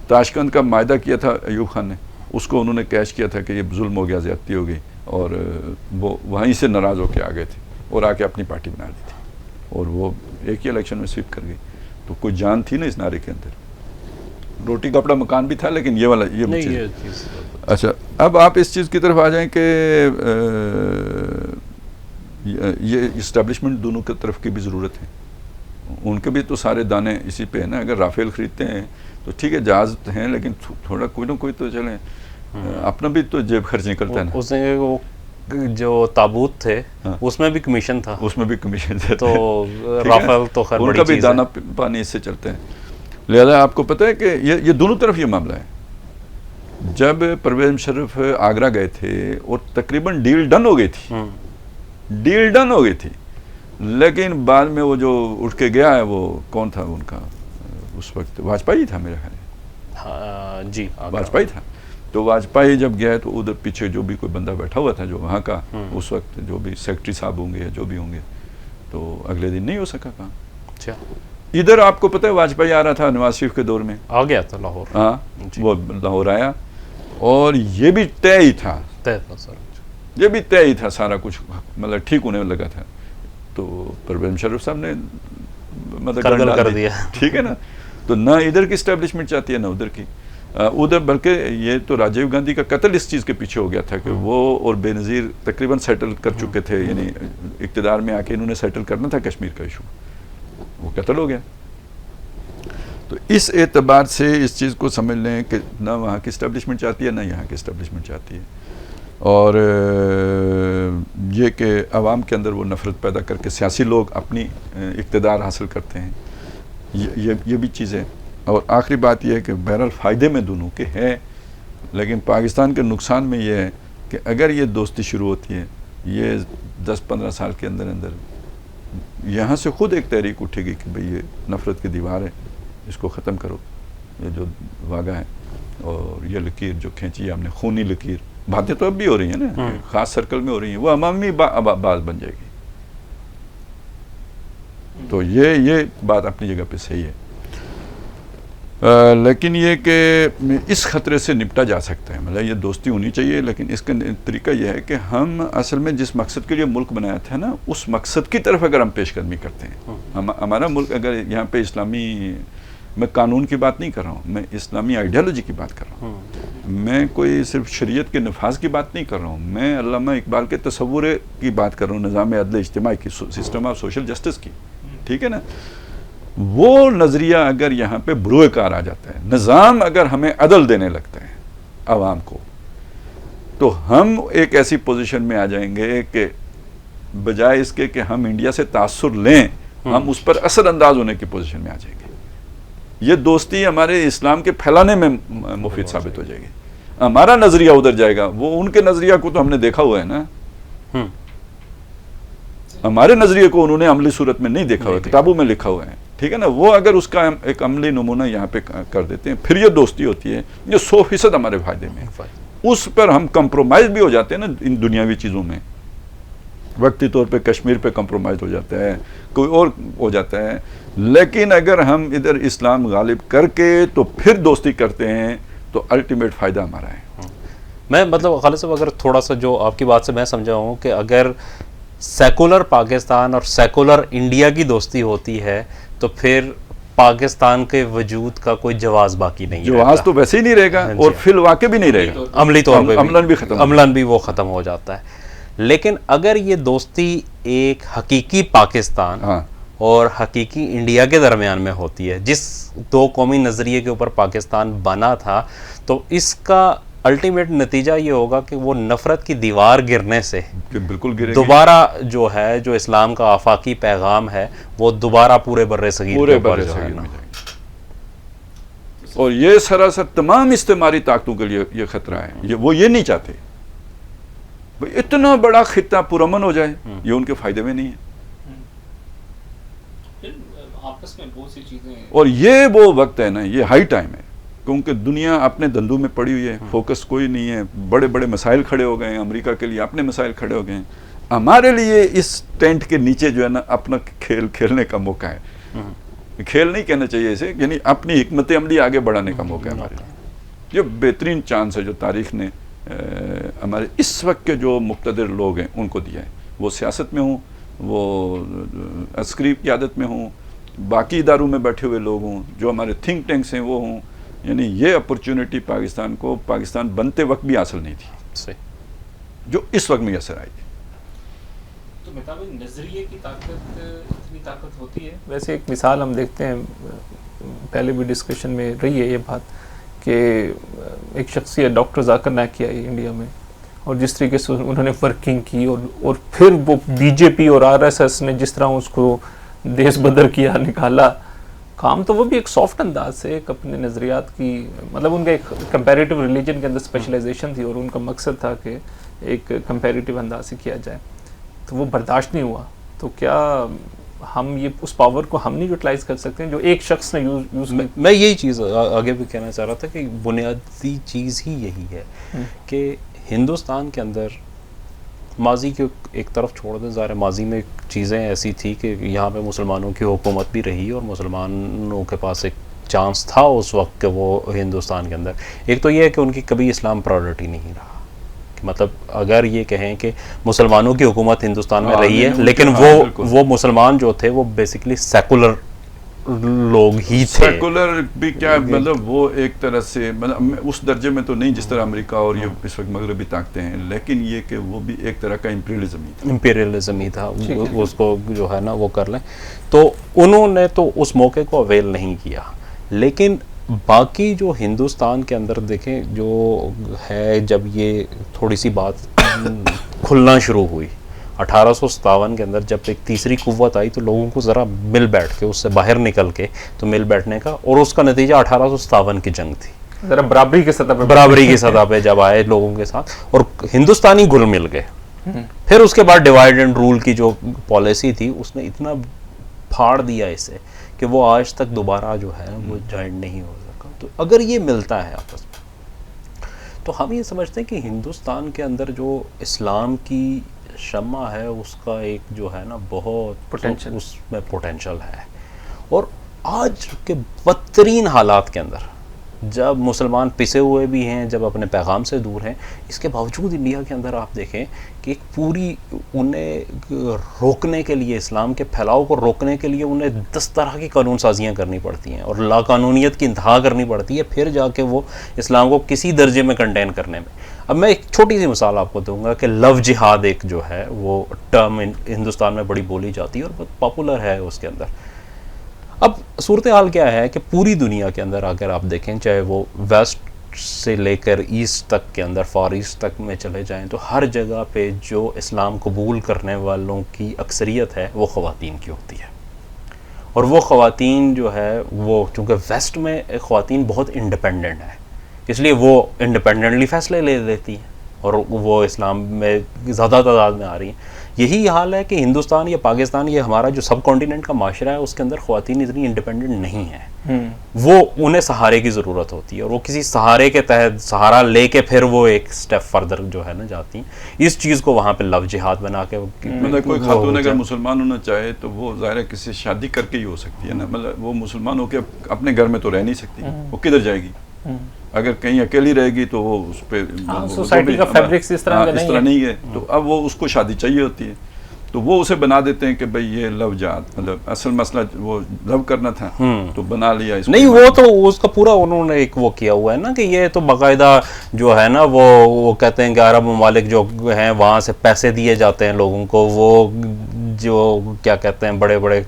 تاشقند کا معاہدہ کیا تھا ایوب خان نے، اس کو انہوں نے کیش کیا تھا کہ یہ ظلم ہو گیا، زیادتی ہو گئی، اور وہ وہیں سے ناراض ہو کے آ گئے تھے اور آ کے اپنی پارٹی بنا دی تھی، اور وہ ایک ہی الیکشن میں سویپ کر گئی. تو کوئی جان تھی نا اس نعرے کے اندر، روٹی کپڑا مکان بھی تھا، لیکن یہ والا یہ چیز. اچھا اب آپ اس چیز کی طرف آ جائیں کہ یہ اسٹیبلشمنٹ دونوں کی طرف کی بھی ضرورت ہے، ان کے بھی تو سارے دانے اسی پہ ہیں نا. اگر رافیل خریدتے ہیں تو ٹھیک ہے، جہاز ہیں، لیکن تھوڑا کوئی نہ کوئی تو چلیں، اپنا بھی تو جیب خرچ نکلتا ہے نا. اس نے وہ جو تابوت تھے اس میں بھی کمیشن تھا، اس میں بھی کمیشن تھا، تو رافیل تو خیر ان کا بھی دانا پانی اس سے چلتے ہیں. لہذا آپ کو پتہ ہے کہ یہ دونوں طرف یہ معاملہ ہے. جب پرویز مشرف آگرہ گئے تھے اور تقریباً ڈیل ڈن ہو گئی تھی، لیکن بعد میں وہ جو اٹھ کے گیا ہے، وہ کون تھا ان کا اس وقت؟ واجپئی تھا میرا خیال ہے. جی واجپئی تھا. تو واجپئی جب گیا تو ادھر پیچھے جو بھی کوئی بندہ بیٹھا ہوا تھا جو وہاں کا اس وقت جو بھی سیکرٹری صاحب ہوں گے یا جو بھی ہوں گے، تو اگلے دن نہیں ہو سکا کام. اچھا، ادھر آپ کو پتہ ہے واجپئی آ رہا تھا نواز شریف کے دور میں، آ گیا تھا لاہور. ہاں وہ لاہور آیا، اور یہ بھی طے ہی تھا، یہ بھی طے ہی تھا، سارا کچھ مطلب ٹھیک ہونے لگا تھا. تو پرویز مشرف صاحب نے مطلب کر دیا، ٹھیک ہے نا. تو نہ ادھر کی اسٹیبلشمنٹ چاہتی ہے نہ ادھر کی. ادھر بلکہ یہ تو راجیو گاندھی کا قتل اس چیز کے پیچھے ہو گیا تھا کہ وہ اور بے نظیر تقریباً سیٹل کر چکے تھے، یعنی اقتدار میں آ کے انہوں نے سیٹل کرنا تھا کشمیر کا ایشو، وہ قتل ہو گیا. تو اس اعتبار سے اس چیز کو سمجھ لیں کہ نہ وہاں کی اسٹیبلشمنٹ چاہتی ہے نہ یہاں کی اسٹیبلشمنٹ چاہتی ہے. اور یہ کہ عوام کے اندر وہ نفرت پیدا کر کے سیاسی لوگ اپنی اقتدار حاصل کرتے ہیں، یہ بھی چیزیں. اور آخری بات یہ ہے کہ بہرحال فائدے میں دونوں کے ہے، لیکن پاکستان کے نقصان میں یہ ہے کہ اگر یہ دوستی شروع ہوتی ہے، یہ 10-15 سال کے اندر یہاں سے خود ایک تحریک اٹھے گی کہ بھئی یہ نفرت کی دیوار ہے، اس کو ختم کرو، یہ جو واگا ہے اور یہ لکیر جو کھینچی ہے ہم نے، خونی لکیر. باتیں تو اب بھی ہو رہی ہیں نا، خاص سرکل میں ہو رہی ہیں، وہ عوامی بات بن جائے گی. تو یہ بات اپنی جگہ پہ صحیح ہے، لیکن یہ کہ اس خطرے سے نپٹا جا سکتا ہے. مطلب یہ دوستی ہونی چاہیے، لیکن اس کا طریقہ یہ ہے کہ ہم اصل میں جس مقصد کے لیے ملک بنایا تھا نا، اس مقصد کی طرف اگر ہم پیش قدمی کرتے ہیں، ہمارا ملک اگر یہاں پہ اسلامی، میں قانون کی بات نہیں کر رہا ہوں، میں اسلامی آئیڈیالوجی کی بات کر رہا ہوں، میں کوئی صرف شریعت کے نفاذ کی بات نہیں کر رہا ہوں، میں علامہ اقبال کے تصور کی بات کر رہا ہوں، نظام عدل اجتماعی کی، سسٹم آف سوشل جسٹس کی، ٹھیک ہے نا. وہ نظریہ اگر یہاں پہ بروئے کار آ جاتا ہے، نظام اگر ہمیں عدل دینے لگتا ہے عوام کو، تو ہم ایک ایسی پوزیشن میں آ جائیں گے کہ بجائے اس کے کہ ہم انڈیا سے تاثر لیں، ہم اس پر اثر انداز ہونے کی پوزیشن میں آ جائیں گے. یہ دوستی ہمارے اسلام کے پھیلانے میں مفید ثابت ہو جائے گی. ہمارا نظریہ ادھر جائے گا، وہ ان کے نظریہ کو تو ہم نے دیکھا ہوا ہے نا، ہمارے نظریے کو انہوں نے عملی صورت میں نہیں دیکھا ہوا ہے، کتابوں میں لکھا ہوا ہے، ٹھیک ہے نا. وہ اگر اس کا ایک عملی نمونہ یہاں پہ کر دیتے ہیں، پھر یہ دوستی ہوتی ہے، یہ 100% ہمارے فائدے میں. اس پر ہم کمپرومائز بھی ہو جاتے ہیں نا ان دنیاوی چیزوں میں، وقتی طور پہ کشمیر پہ کمپرومائز ہو جاتا ہے، کوئی اور ہو جاتا ہے، لیکن اگر ہم ادھر اسلام غالب کر کے تو پھر دوستی کرتے ہیں تو الٹیمیٹ فائدہ ہمارا ہے. میں مطلب خالد صاحب اگر تھوڑا سا جو آپ کی بات سے میں سمجھا ہوں کہ اگر سیکولر پاکستان اور سیکولر انڈیا کی دوستی ہوتی ہے تو پھر پاکستان کے وجود کا کوئی جواز باقی نہیں ہے. جواز تو ویسے ہی نہیں رہے گا اور فی الواقع بھی نہیں رہے گا، عملی طور پہ عملاً بھی وہ ختم ہو جاتا ہے. لیکن اگر یہ دوستی ایک حقیقی پاکستان اور حقیقی انڈیا کے درمیان میں ہوتی ہے. جس دو قومی نظریے کے اوپر پاکستان بنا تھا تو اس کا الٹیمیٹ نتیجہ یہ ہوگا کہ وہ نفرت کی دیوار گرنے سے بالکل گرے دوبارہ جو ہے جو اسلام کا آفاقی پیغام ہے وہ دوبارہ پورے بر صغیر کے اوپر جو ہے نا. اور یہ سراسر تمام استعماری طاقتوں کے لیے یہ خطرہ ہے. وہ یہ نہیں چاہتے اتنا بڑا خطہ پرامن ہو جائے, یہ ان کے فائدے میں نہیں ہے. آپس میں بہت سی چیزیں, اور یہ وہ وقت ہے نا, یہ ہائی ٹائم ہے, کیونکہ دنیا اپنے دندوں میں پڑی ہوئی ہے, فوکس کوئی نہیں ہے. بڑے بڑے مسائل کھڑے ہو گئے ہیں, امریکہ کے لیے اپنے مسائل کھڑے ہو گئے ہیں. ہمارے لیے اس ٹینٹ کے نیچے جو ہے نا اپنا کھیل کھیلنے کا موقع ہے. کھیل نہیں کہنا چاہیے اسے, یعنی اپنی حکمت عملی آگے بڑھانے کا موقع ہے ہمارے لیے. یہ بہترین چانس ہے جو تاریخ نے ہمارے اس وقت کے جو مقتدر لوگ ہیں ان کو دیا ہے. وہ سیاست میں ہوں, وہ عسکری قیادت میں ہوں, باقی اداروں میں بیٹھے ہوئے لوگ ہوں, جو ہمارے تھنک ٹینکس ہیں وہ ہوں. یعنی یہ اپرچونٹی پاکستان کو پاکستان بنتے وقت بھی حاصل نہیں تھی, جو اس وقت میسر آئی ہے. تو مطابق نظریے کی طاقت اتنی طاقت ہوتی ہے. ویسے ایک مثال ہم دیکھتے ہیں, پہلے بھی ڈسکشن میں رہی ہے یہ بات, کہ ایک شخصیت ڈاکٹر ذاکر نائک کی آئی انڈیا میں, اور جس طریقے سے انہوں نے ورکنگ کی, اور پھر وہ بی جے پی اور آر ایس ایس نے جس طرح اس کو دیس بدر کیا, نکالا کام, تو وہ بھی ایک سافٹ انداز سے ایک اپنے نظریات کی, مطلب ان کا ایک کمپیریٹیو ریلیجن کے اندر اسپیشلائزیشن تھی, اور ان کا مقصد تھا کہ ایک کمپیریٹیو انداز سے کیا جائے, تو وہ برداشت نہیں ہوا. تو کیا ہم یہ اس پاور کو ہم نہیں یوٹیلائز کر سکتے ہیں جو ایک شخص نے یوز میں یہی چیز آگے بھی کہنا چاہ رہا تھا کہ بنیادی چیز ہی یہی ہے کہ ہندوستان کے اندر ماضی کی ایک طرف چھوڑ دیں, ظاہر ماضی میں چیزیں ایسی تھی کہ یہاں پہ مسلمانوں کی حکومت بھی رہی اور مسلمانوں کے پاس ایک چانس تھا اس وقت کہ وہ ہندوستان کے اندر, ایک تو یہ ہے کہ ان کی کبھی اسلام پرائیورٹی نہیں رہا. مطلب اگر یہ کہیں کہ مسلمانوں کی حکومت ہندوستان میں رہی ہے, لیکن وہ مسلمان جو تھے وہ بیسیکلی سیکولر لوگ ہی تھے. سیکولر بھی کیا, مطلب وہ ایک طرح سے, مطلب اس درجے میں تو نہیں جس طرح امریکہ اور یہ اس وقت مغربی طاقتیں ہیں, لیکن یہ کہ وہ بھی ایک طرح کا امپیریلزم ہی تھا, اس کو جو ہے نا وہ کر لیں. تو انہوں نے تو اس موقع کو اویل نہیں کیا. لیکن باقی جو ہندوستان کے اندر دیکھیں جو ہے, جب یہ تھوڑی سی بات کھلنا شروع ہوئی 1857 کے اندر, جب ایک تیسری قوت آئی تو لوگوں کو ذرا مل بیٹھ کے, اس سے باہر نکل کے تو مل بیٹھنے کا, اور اس کا نتیجہ 1857 کی جنگ تھی. ذرا برابری کی سطح پہ جب آئے لوگوں کے ساتھ اور ہندوستانی گھل مل گئے. پھر اس کے بعد ڈیوائڈ اینڈ رول کی جو پالیسی تھی اس نے اتنا پھاڑ دیا اسے کہ وہ آج تک دوبارہ جو ہے وہ جوائن نہیں ہو سکا. تو اگر یہ ملتا ہے آپس میں تو ہم یہ سمجھتے ہیں کہ ہندوستان کے اندر جو اسلام کی شمع ہے اس کا ایک جو ہے نا بہت پوٹینشل, اس میں پوٹینشل ہے. اور آج کے بدترین حالات کے اندر جب مسلمان پسے ہوئے بھی ہیں, جب اپنے پیغام سے دور ہیں, اس کے باوجود انڈیا کے اندر آپ دیکھیں کہ ایک پوری انہیں روکنے کے لیے, اسلام کے پھیلاؤ کو روکنے کے لیے انہیں 10 طرح کی قانون سازیاں کرنی پڑتی ہیں اور لا قانونیت کی انتہا کرنی پڑتی ہے, پھر جا کے وہ اسلام کو کسی درجے میں کنٹین کرنے میں. اب میں ایک چھوٹی سی مثال آپ کو دوں گا کہ لو جہاد ایک جو ہے وہ ٹرم ہندوستان میں بڑی بولی جاتی ہے اور بہت پاپولر ہے اس کے اندر. اب صورتحال کیا ہے کہ پوری دنیا کے اندر اگر آپ دیکھیں, چاہے وہ ویسٹ سے لے کر ایسٹ تک کے اندر, فار ایسٹ تک میں چلے جائیں, تو ہر جگہ پہ جو اسلام قبول کرنے والوں کی اکثریت ہے وہ خواتین کی ہوتی ہے. اور وہ خواتین جو ہے وہ چونکہ ویسٹ میں خواتین بہت انڈیپینڈنٹ ہے, اس لیے وہ انڈیپینڈنٹلی فیصلے لے لیتی ہیں اور وہ اسلام میں زیادہ تعداد میں آ رہی ہیں. یہی حال ہے کہ ہندوستان یا پاکستان, یہ ہمارا جو سب کانٹیننٹ کا معاشرہ ہے, اس کے اندر خواتین اتنی انڈیپینڈنٹ نہیں ہیں. وہ انہیں سہارے کی ضرورت ہوتی ہے اور وہ کسی سہارے کے تحت سہارا لے کے پھر وہ ایک سٹیپ فردر جو ہے نا جاتی ہیں. اس چیز کو وہاں پہ لو جہاد بنا کے, مطلب کوئی خاتون اگر مسلمان ہونا چاہے تو وہ ظاہر ہے کسی شادی کر کے ہی ہو سکتی ہے نا, مطلب وہ مسلمان ہو کے اپنے گھر میں تو رہ نہیں سکتی, وہ کدھر جائے گی؟ اگر کہیں اکیلی رہے گی تو وہ اس پہ سوسائٹی کا فیبرکس اس طرح نہیں ہے, تو اب وہ اس کو شادی چاہیے ہوتی ہے, تو وہ اسے بنا دیتے ہیں کہ بھئی یہ لو جہاد, مطلب اصل مسئلہ وہ لو کرنا تھا تو بنا لیا اس نہیں, وہ تو اس کا پورا انہوں نے ایک وہ کیا ہوا ہے نا کہ یہ تو باقاعدہ جو ہے نا وہ کہتے ہیں کہ عرب ممالک جو ہیں وہاں سے پیسے دیے جاتے ہیں لوگوں کو, وہ جو کیا کہتے ہیں بڑے بڑے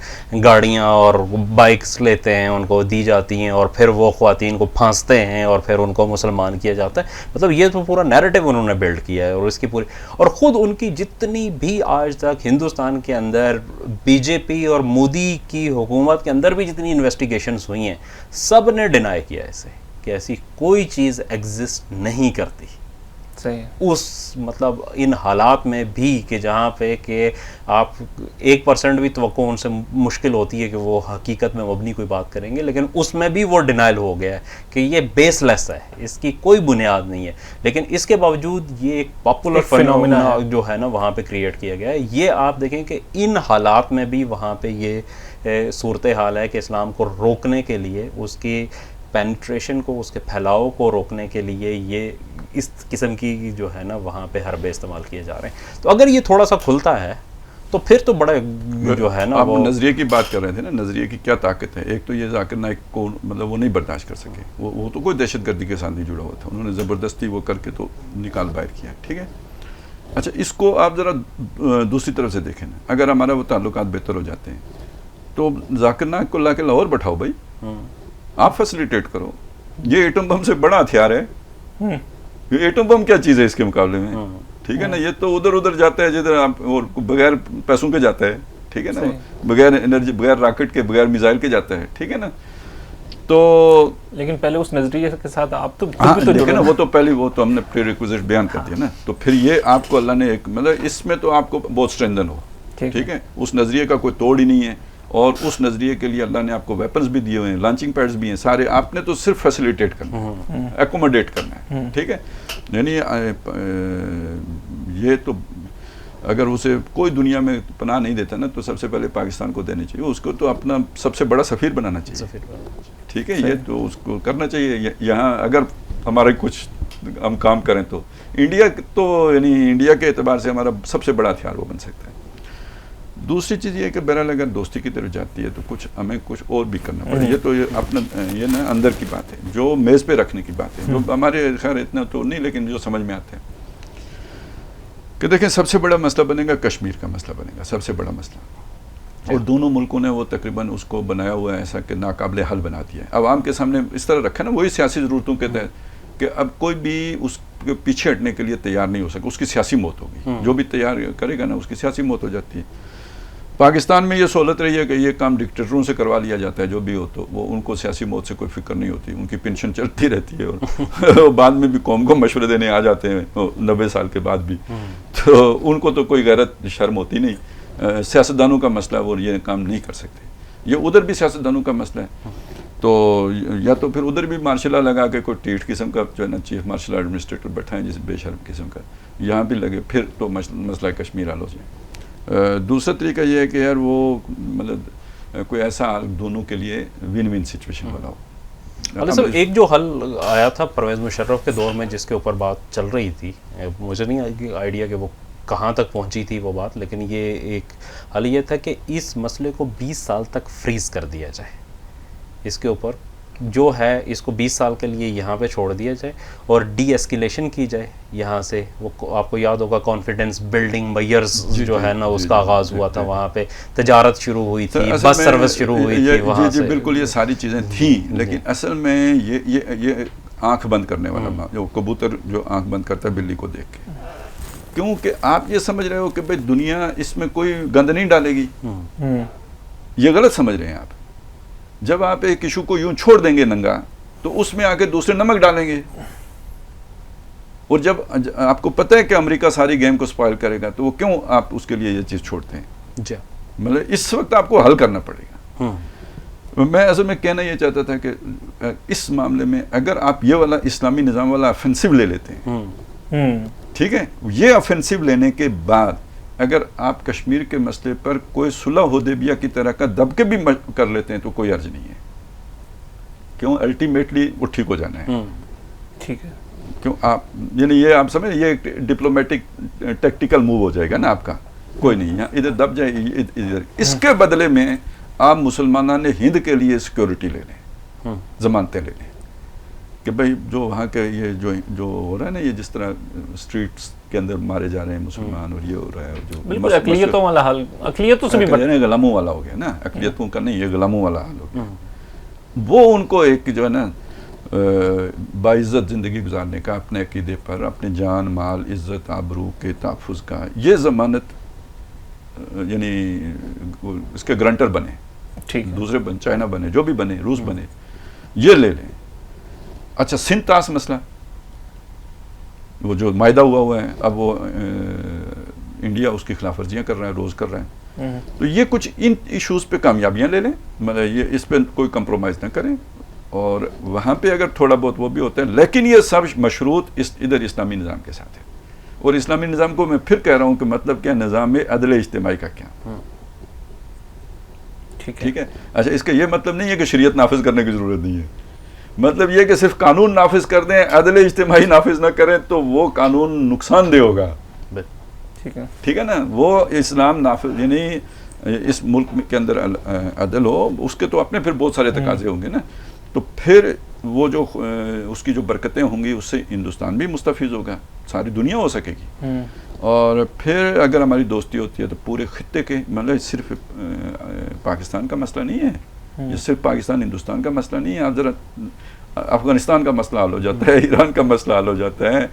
گاڑیاں اور بائکس لیتے ہیں ان کو دی جاتی ہیں اور پھر وہ خواتین کو پھانستے ہیں اور پھر ان کو مسلمان کیا جاتا ہے. مطلب یہ تو پورا نیریٹو انہوں نے بلڈ کیا ہے اور اس کی پوری اور خود ان کی جتنی بھی آج تک ہندوستان کے اندر بی جے پی اور مودی کی حکومت کے اندر بھی جتنی انویسٹیگیشنز ہوئی ہیں سب نے ڈینائی کیا اسے کہ ایسی کوئی چیز ایگزسٹ نہیں کرتی. صحیح. اس مطلب ان حالات میں بھی کہ جہاں پہ کہ آپ 1% بھی توقع ان سے مشکل ہوتی ہے کہ وہ حقیقت میں مبنی کوئی بات کریں گے, لیکن اس میں بھی وہ ڈینائل ہو گیا ہے کہ یہ بیس لیس ہے, اس کی کوئی بنیاد نہیں ہے. لیکن اس کے باوجود یہ ایک پاپولر فینومینا جو ہے نا وہاں پہ کریٹ کیا گیا ہے. یہ آپ دیکھیں کہ ان حالات میں بھی وہاں پہ یہ صورتحال ہے کہ اسلام کو روکنے کے لیے, اس کی پینٹریشن کو, اس کے پھیلاؤ کو روکنے کے لیے یہ اس قسم کی جو ہے نا وہاں پہ حربے استعمال کیے جا رہے ہیں. تو اگر یہ تھوڑا سا کھلتا ہے تو پھر تو بڑا جو ہے نا آپ وہ نظریے کی بات کر رہے تھے نا, نظریے کی کیا طاقت ہے. ایک تو یہ ذاکر نائک کو مطلب وہ نہیں برداشت کر سکے, وہ تو کوئی دہشت گردی کے ساتھ نہیں جڑا ہوا تھا, انہوں نے زبردستی وہ کر کے تو نکال باہر کیا. ٹھیک ہے, اچھا اس کو آپ ذرا دوسری طرف سے دیکھیں نا, اگر ہمارا وہ تعلقات بہتر ہو جاتے ہیں تو ذاکر نائک کو لا کے لاہور بٹھاؤ بھائی, آپ فیسیلیٹیٹ کرو. یہ ایٹم بم سے بڑا ہتھیار ہے. یہ ایٹم بم کیا چیز ہے اس کے مقابلے میں؟ ٹھیک ہے نا, یہ تو ادھر ادھر جاتا ہے جدھر آپ اور بغیر پیسوں کے جاتا ہے. ٹھیک ہے نا, بغیر انرجی, بغیر راکٹ کے, بغیر میزائل کے جاتا ہے. ٹھیک ہے نا, تو لیکن پہلے اس نظریے کے ساتھ آپ تو دیکھیں نا, وہ تو پہلے وہ تو ہم نے پری ریکوزٹ بیان کر دیا نا. تو پھر یہ آپ کو اللہ نے ایک مطلب اس میں تو آپ کو بہت اسٹرینتھن ہو. ٹھیک ہے, اس نظریے کا کوئی توڑ ہی نہیں ہے, اور اس نظریے کے لیے اللہ نے آپ کو ویپنز بھی دیے ہوئے ہیں, لانچنگ پیڈز بھی ہیں سارے. آپ نے تو صرف فیسیلیٹیٹ کرنا ہے, ایکوموڈیٹ کرنا ہے. ٹھیک ہے, یعنی یہ تو اگر اسے کوئی دنیا میں پناہ نہیں دیتا نا تو سب سے پہلے پاکستان کو دینی چاہیے. اس کو تو اپنا سب سے بڑا سفیر بنانا چاہیے. ٹھیک ہے, یہ تو اس کو کرنا چاہیے. یہاں اگر ہمارے کچھ ہم کام کریں تو انڈیا تو یعنی انڈیا کے اعتبار سے ہمارا سب سے بڑا ہتھیار وہ بن سکتا ہے. دوسری چیز یہ ہے کہ بہرحال اگر دوستی کی طرف جاتی ہے تو کچھ ہمیں کچھ اور بھی کرنا پڑے. یہ تو یہ اپنا یہ نا اندر کی بات ہے, جو میز پہ رکھنے کی بات ہے, جو ہمارے خیر اتنا تو نہیں لیکن جو سمجھ میں آتے ہیں کہ دیکھیں سب سے بڑا مسئلہ بنے گا کشمیر کا مسئلہ بنے گا سب سے بڑا مسئلہ. اور دونوں ملکوں نے وہ تقریباً اس کو بنایا ہوا ہے ایسا کہ ناقابل حل بنا دیا ہے. عوام کے سامنے اس طرح رکھا نا, وہی سیاسی ضرورتوں کے تحت کہ اب کوئی بھی اس کے پیچھے ہٹنے کے لیے تیار نہیں ہو سکتا, اس کی سیاسی موت ہوگی. جو بھی تیار کرے گا نا اس کی سیاسی موت ہو جاتی ہے. پاکستان میں یہ سہولت رہی ہے کہ یہ کام ڈکٹیٹروں سے کروا لیا جاتا ہے, جو بھی ہو تو وہ ان کو سیاسی موت سے کوئی فکر نہیں ہوتی, ان کی پینشن چلتی رہتی ہے اور بعد میں بھی قوم کو مشورے دینے آ جاتے ہیں 90 سال کے بعد بھی. تو ان کو تو کوئی غیرت شرم ہوتی نہیں. سیاستدانوں کا مسئلہ وہ یہ کام نہیں کر سکتے. یہ ادھر بھی سیاستدانوں کا مسئلہ ہے, تو یا تو پھر ادھر بھی مارشل لا لگا کے کوئی ٹیٹ قسم کا جو ہے نا چیف مارشل ایڈمنسٹریٹر بیٹھا ہے جس بے شرم قسم کا, یہاں بھی لگے, پھر تو مسئلہ کشمیر حل ہو جائے. دوسرا طریقہ یہ ہے کہ یار وہ مطلب کوئی ایسا دونوں کے لیے ون ون سچویشن والا ہو. علی صاحب ایک جو حل آیا تھا پرویز مشرف کے دور میں جس کے اوپر بات چل رہی تھی, مجھے نہیں آئیڈیا کہ وہ کہاں تک پہنچی تھی وہ بات, لیکن یہ ایک حل یہ تھا کہ اس مسئلے کو 20 سال تک فریز کر دیا جائے. اس کے اوپر جو ہے اس کو 20 سال کے لیے یہاں پہ چھوڑ دیا جائے اور ڈی ایسکیلیشن کی جائے یہاں سے. وہ آپ کو یاد ہوگا کانفیڈنس بلڈنگ میئرز جو ہے نا اس کا آغاز ہوا تھا, وہاں پہ تجارت شروع ہوئی تھی, بس سروس شروع ہوئی تھی وہاں سے. بالکل یہ ساری چیزیں تھیں, لیکن اصل میں یہ آنکھ بند کرنے والا, جو کبوتر جو آنکھ بند کرتا ہے بلی کو دیکھ کے, کیونکہ آپ یہ سمجھ رہے ہو کہ بھائی دنیا اس میں کوئی گند نہیں ڈالے گی. یہ غلط سمجھ رہے ہیں آپ. جب آپ ایک ایشو کو یوں چھوڑ دیں گے ننگا تو اس میں آ کے دوسرے نمک ڈالیں گے, اور جب آپ کو پتہ ہے کہ امریکہ ساری گیم کو سپائل کرے گا تو وہ کیوں آپ اس کے لیے یہ چیز چھوڑتے ہیں؟ مطلب اس وقت آپ کو حل کرنا پڑے گا. میں اصل میں کہنا یہ چاہتا تھا کہ اس معاملے میں اگر آپ یہ والا اسلامی نظام والا افینسو لے لیتے ہیں, ٹھیک ہے, یہ افینسو لینے کے بعد اگر آپ کشمیر کے مسئلے پر کوئی صلح حدیبیہ کی طرح کا دبکے بھی کر لیتے ہیں تو کوئی عرض نہیں ہے. کیوں؟ الٹیمیٹلی وہ ٹھیک ہو جانا ہے. ٹھیک ہے, کیوں آپ یعنی یہ آپ سمجھ, یہ ایک ڈپلومیٹک ٹیکٹیکل موو ہو جائے گا نا آپ کا, کوئی نہیں ہے ادھر دب جائے ادھر. اس کے بدلے میں آپ مسلمانان ہند کے لیے سیکیورٹی لے لیں, ضمانتیں لے لیں کہ بھائی جو وہاں کے یہ جو ہو رہا ہے نا, یہ جس طرح اسٹریٹس کے اندر مارے جا رہے ہیں مسلمان اور یہ ہو رہا ہے جو بالکل اقلیتوں والا حال، اقلیتوں سے بھی غلاموں والا ہو گیا نا، اقلیتوں کا نہیں، یہ غلاموں والا حال ہو گیا. وہ ان کو ایک جو ہے نا باعزت زندگی گزارنے کا، اپنے عقیدے پر، اپنے جان مال عزت آبرو کے تحفظ کا یہ ضمانت یعنی اس کے گرانٹر بنے، دوسرے بنے، چائنا بنے، جو بھی بنے، روس بنے، یہ لے لیں. اچھا سندھ طاس مسئلہ، وہ جو معاہدہ ہوا ہے، اب وہ انڈیا اس کی خلاف ورزیاں کر رہا ہے، روز کر رہا ہے. تو یہ کچھ ان ایشوز پہ کامیابیاں لے لیں، مطلب یہ اس پہ کوئی کمپرومائز نہ کریں، اور وہاں پہ اگر تھوڑا بہت وہ بھی ہوتا ہے، لیکن یہ سب مشروط ادھر اسلامی نظام کے ساتھ ہے. اور اسلامی نظام کو میں پھر کہہ رہا ہوں کہ مطلب کیا، نظام عدل اجتماعی کا کیا. ٹھیک ہے. اچھا اس کا یہ مطلب نہیں ہے کہ شریعت نافذ کرنے کی ضرورت نہیں ہے، مطلب یہ کہ صرف قانون نافذ کر دیں، عدل اجتماعی نافذ نہ کریں تو وہ قانون نقصان دہ ہوگا. ٹھیک ہے نا. وہ اسلام نافذ یعنی اس ملک کے اندر عدل ہو، اس کے تو اپنے پھر بہت سارے تقاضے ہوں گے نا. تو پھر وہ جو اس کی جو برکتیں ہوں گی، اس سے ہندوستان بھی مستفیض ہوگا، ساری دنیا ہو سکے گی. اور پھر اگر ہماری دوستی ہوتی ہے تو پورے خطے کے، مطلب صرف پاکستان کا مسئلہ نہیں ہے، یہ صرف پاکستان ہندوستان کا مسئلہ نہیں ہے. اب ذرا افغانستان کا مسئلہ حل ہو جاتا ہے، ایران کا مسئلہ حل ہو جاتا ہے،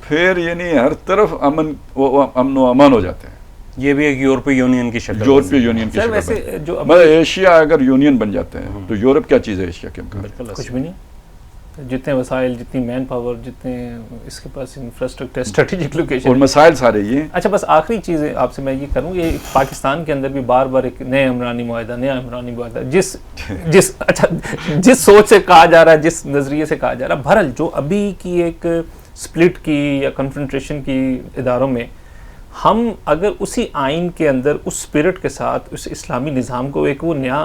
پھر یعنی ہر طرف امن و امان ہو جاتا ہے. یہ بھی ایک یورپی یونین کی شکل، یورپی یونین کی شکل. مطلب ایشیا اگر یونین بن جاتا ہے تو یورپ کیا چیز ہے ایشیا کے مقابلے؟ کچھ بھی نہیں. جتنے وسائل، جتنی مین پاور، جتنے اس کے پاس انفراسٹرکچر، اسٹریٹجک لوکیشن اور مسائل سارے یہ. اچھا بس آخری چیز آپ سے میں یہ کروں، یہ پاکستان کے اندر بھی بار بار ایک نیا عمرانی معاہدہ، نیا عمرانی معاہدہ، جس سوچ سے کہا جا رہا ہے، جس نظریے سے کہا جا رہا ہے، بہرحال جو ابھی کی ایک سپلٹ کی یا کنفرنٹریشن کی اداروں میں، ہم اگر اسی آئین کے اندر اس اسپرٹ کے ساتھ اس اسلامی نظام کو ایک وہ نیا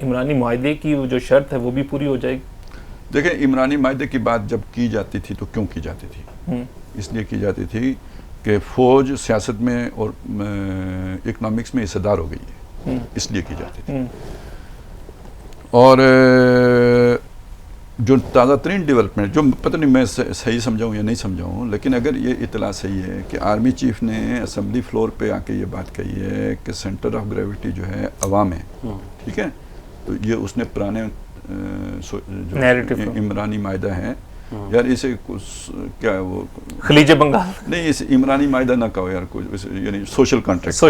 عمرانی معاہدے کی وہ جو شرط ہے وہ بھی پوری ہو جائے گی. دیکھیں عمرانی معاہدے کی بات جب کی جاتی تھی تو کیوں کی جاتی تھی؟ اس لیے کی جاتی تھی کہ فوج سیاست میں اور اکنامکس میں حصہ دار ہو گئی ہے، اس لیے کی جاتی تھی. اور جو تازہ ترین ڈیولپمنٹ، جو پتہ نہیں میں صحیح سمجھاؤں یا نہیں سمجھاؤں، لیکن اگر یہ اطلاع صحیح ہے کہ آرمی چیف نے اسمبلی فلور پہ آ کے یہ بات کہی ہے کہ سینٹر آف گریوٹی جو ہے عوام ہے. ٹھیک ہے. تو یہ اس نے پرانے جو عمرانی معاہدہ ہے، یار اسے کیا وہ خلیج بنگال نہیں، اس عمرانی معاہدہ نہ کہو یار، کچھ یعنی سوشل کانٹریکٹ.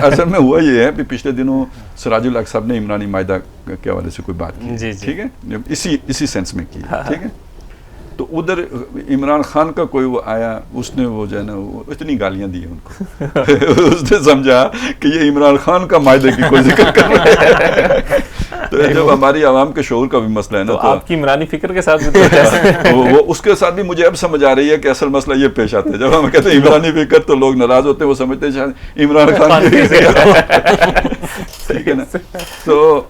اصل میں ہوا یہ ہے کہ پچھلے دنوں سراج الحق صاحب نے عمرانی معاہدہ کے حوالے سے کوئی بات کی. ٹھیک ہے. اسی سینس میں کی. ٹھیک ہے. تو ادھر عمران خان کا کوئی وہ آیا، اس نے وہ جو ہے نا وہ اتنی گالیاں دی ان کو اس نے سمجھا کہ یہ عمران خان کا معاہدے کی کوئی ذکر کر رہا ہے. تو جب ہماری عوام کے شعور کا بھی مسئلہ ہے نا، تو آپ کی عمرانی فکر کے ساتھ وہ اس کے ساتھ بھی مجھے اب سمجھ آ رہی ہے کہ اصل مسئلہ یہ پیش آتا ہے. جب ہم کہتے ہیں عمرانی فکر تو لوگ ناراض ہوتے ہیں، وہ سمجھتے ہیں شاید عمران خان کی. ٹھیک ہے نا. تو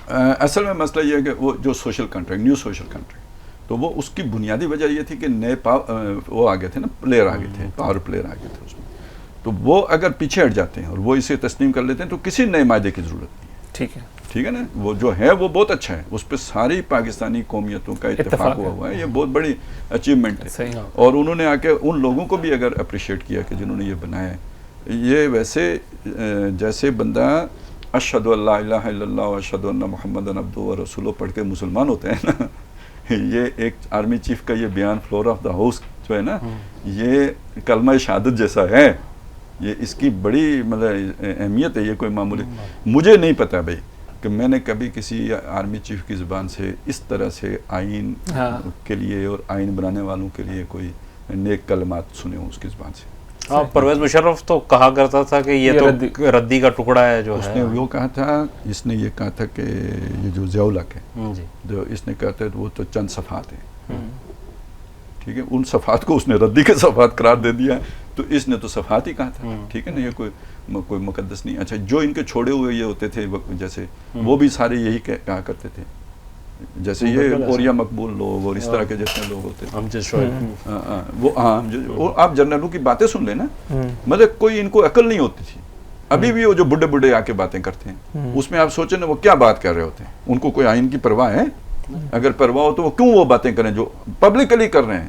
اصل میں مسئلہ یہ ہے کہ وہ جو social contract, new social contract, تو وہ اس کی بنیادی وجہ یہ تھی کہ نئے وہ آ گئے تھے نا، پلیئر آ گئے تھے، پاور پلیئر آ گئے تھے اس میں. تو وہ اگر پیچھے ہٹ جاتے ہیں اور وہ اسے تسلیم کر لیتے ہیں تو کسی نئے معاہدے کی ضرورت نہیں ہے. ٹھیک ہے. ٹھیک ہے نا. وہ جو ہے وہ بہت اچھا ہے، اس پہ ساری پاکستانی قومیتوں کا اتفاق ہوا ہے. یہ بہت بڑی اچیومنٹ ہے. اور انہوں نے آ کے ان لوگوں کو بھی اگر اپریشیٹ کیا کہ جنہوں نے یہ بنایا ہے. یہ ویسے جیسے بندہ اشہد ان لا الہ الا اللہ و اشہد ان محمد عبدہ و رسولہ پڑھ کے مسلمان ہوتے ہیں نا، یہ ایک آرمی چیف کا یہ بیان فلور آف دا ہاؤس جو ہے نا، یہ کلمہ شہادت جیسا ہے. یہ اس کی بڑی مطلب اہمیت ہے. یہ کوئی معمولی مجھے نہیں پتا بھائی کہ میں نے کبھی کسی آرمی چیف کی زبان سے اس طرح سے آئین کے لیے اور آئین بنانے والوں کے لیے کوئی نیک کلمات سنے ہوں اس کی زبان سے. پرویز مشرف تو کہا کرتا تھا کہ یہ تو ردی کا ٹکڑا ہے. جو اس نے وہ کہا تھا، اس نے یہ کہا تھا کہ یہ جو ضیاء الحق ہے، جو اس نے کہا تھا وہ تو چند صفحات ہیں. ٹھیک ہے. ان صفحات کو اس نے ردی کے صفحات قرار دے دیا، تو اس نے تو صفحات ہی کہا تھا. ٹھیک ہے نا. یہ کوئی مقدس نہیں. اچھا جو ان کے چھوڑے ہوئے یہ ہوتے تھے جیسے، وہ بھی سارے یہی کہا کرتے تھے، جیسے یہ اوریا مقبول لوگ اور اس طرح کے جتنے لوگ ہوتے تھے. وہ آپ جنرلوں کی باتیں سن لینا، مطلب کوئی ان کو عقل نہیں ہوتی تھی. ابھی بھی وہ جو بڈھے بڈھے آ کے باتیں کرتے ہیں، اس میں آپ سوچیں نا وہ کیا بات کر رہے ہوتے ہیں. ان کو کوئی آئین کی پرواہ ہے؟ اگر پرواہ ہو تو وہ کیوں وہ باتیں کریں جو پبلکلی کر رہے ہیں؟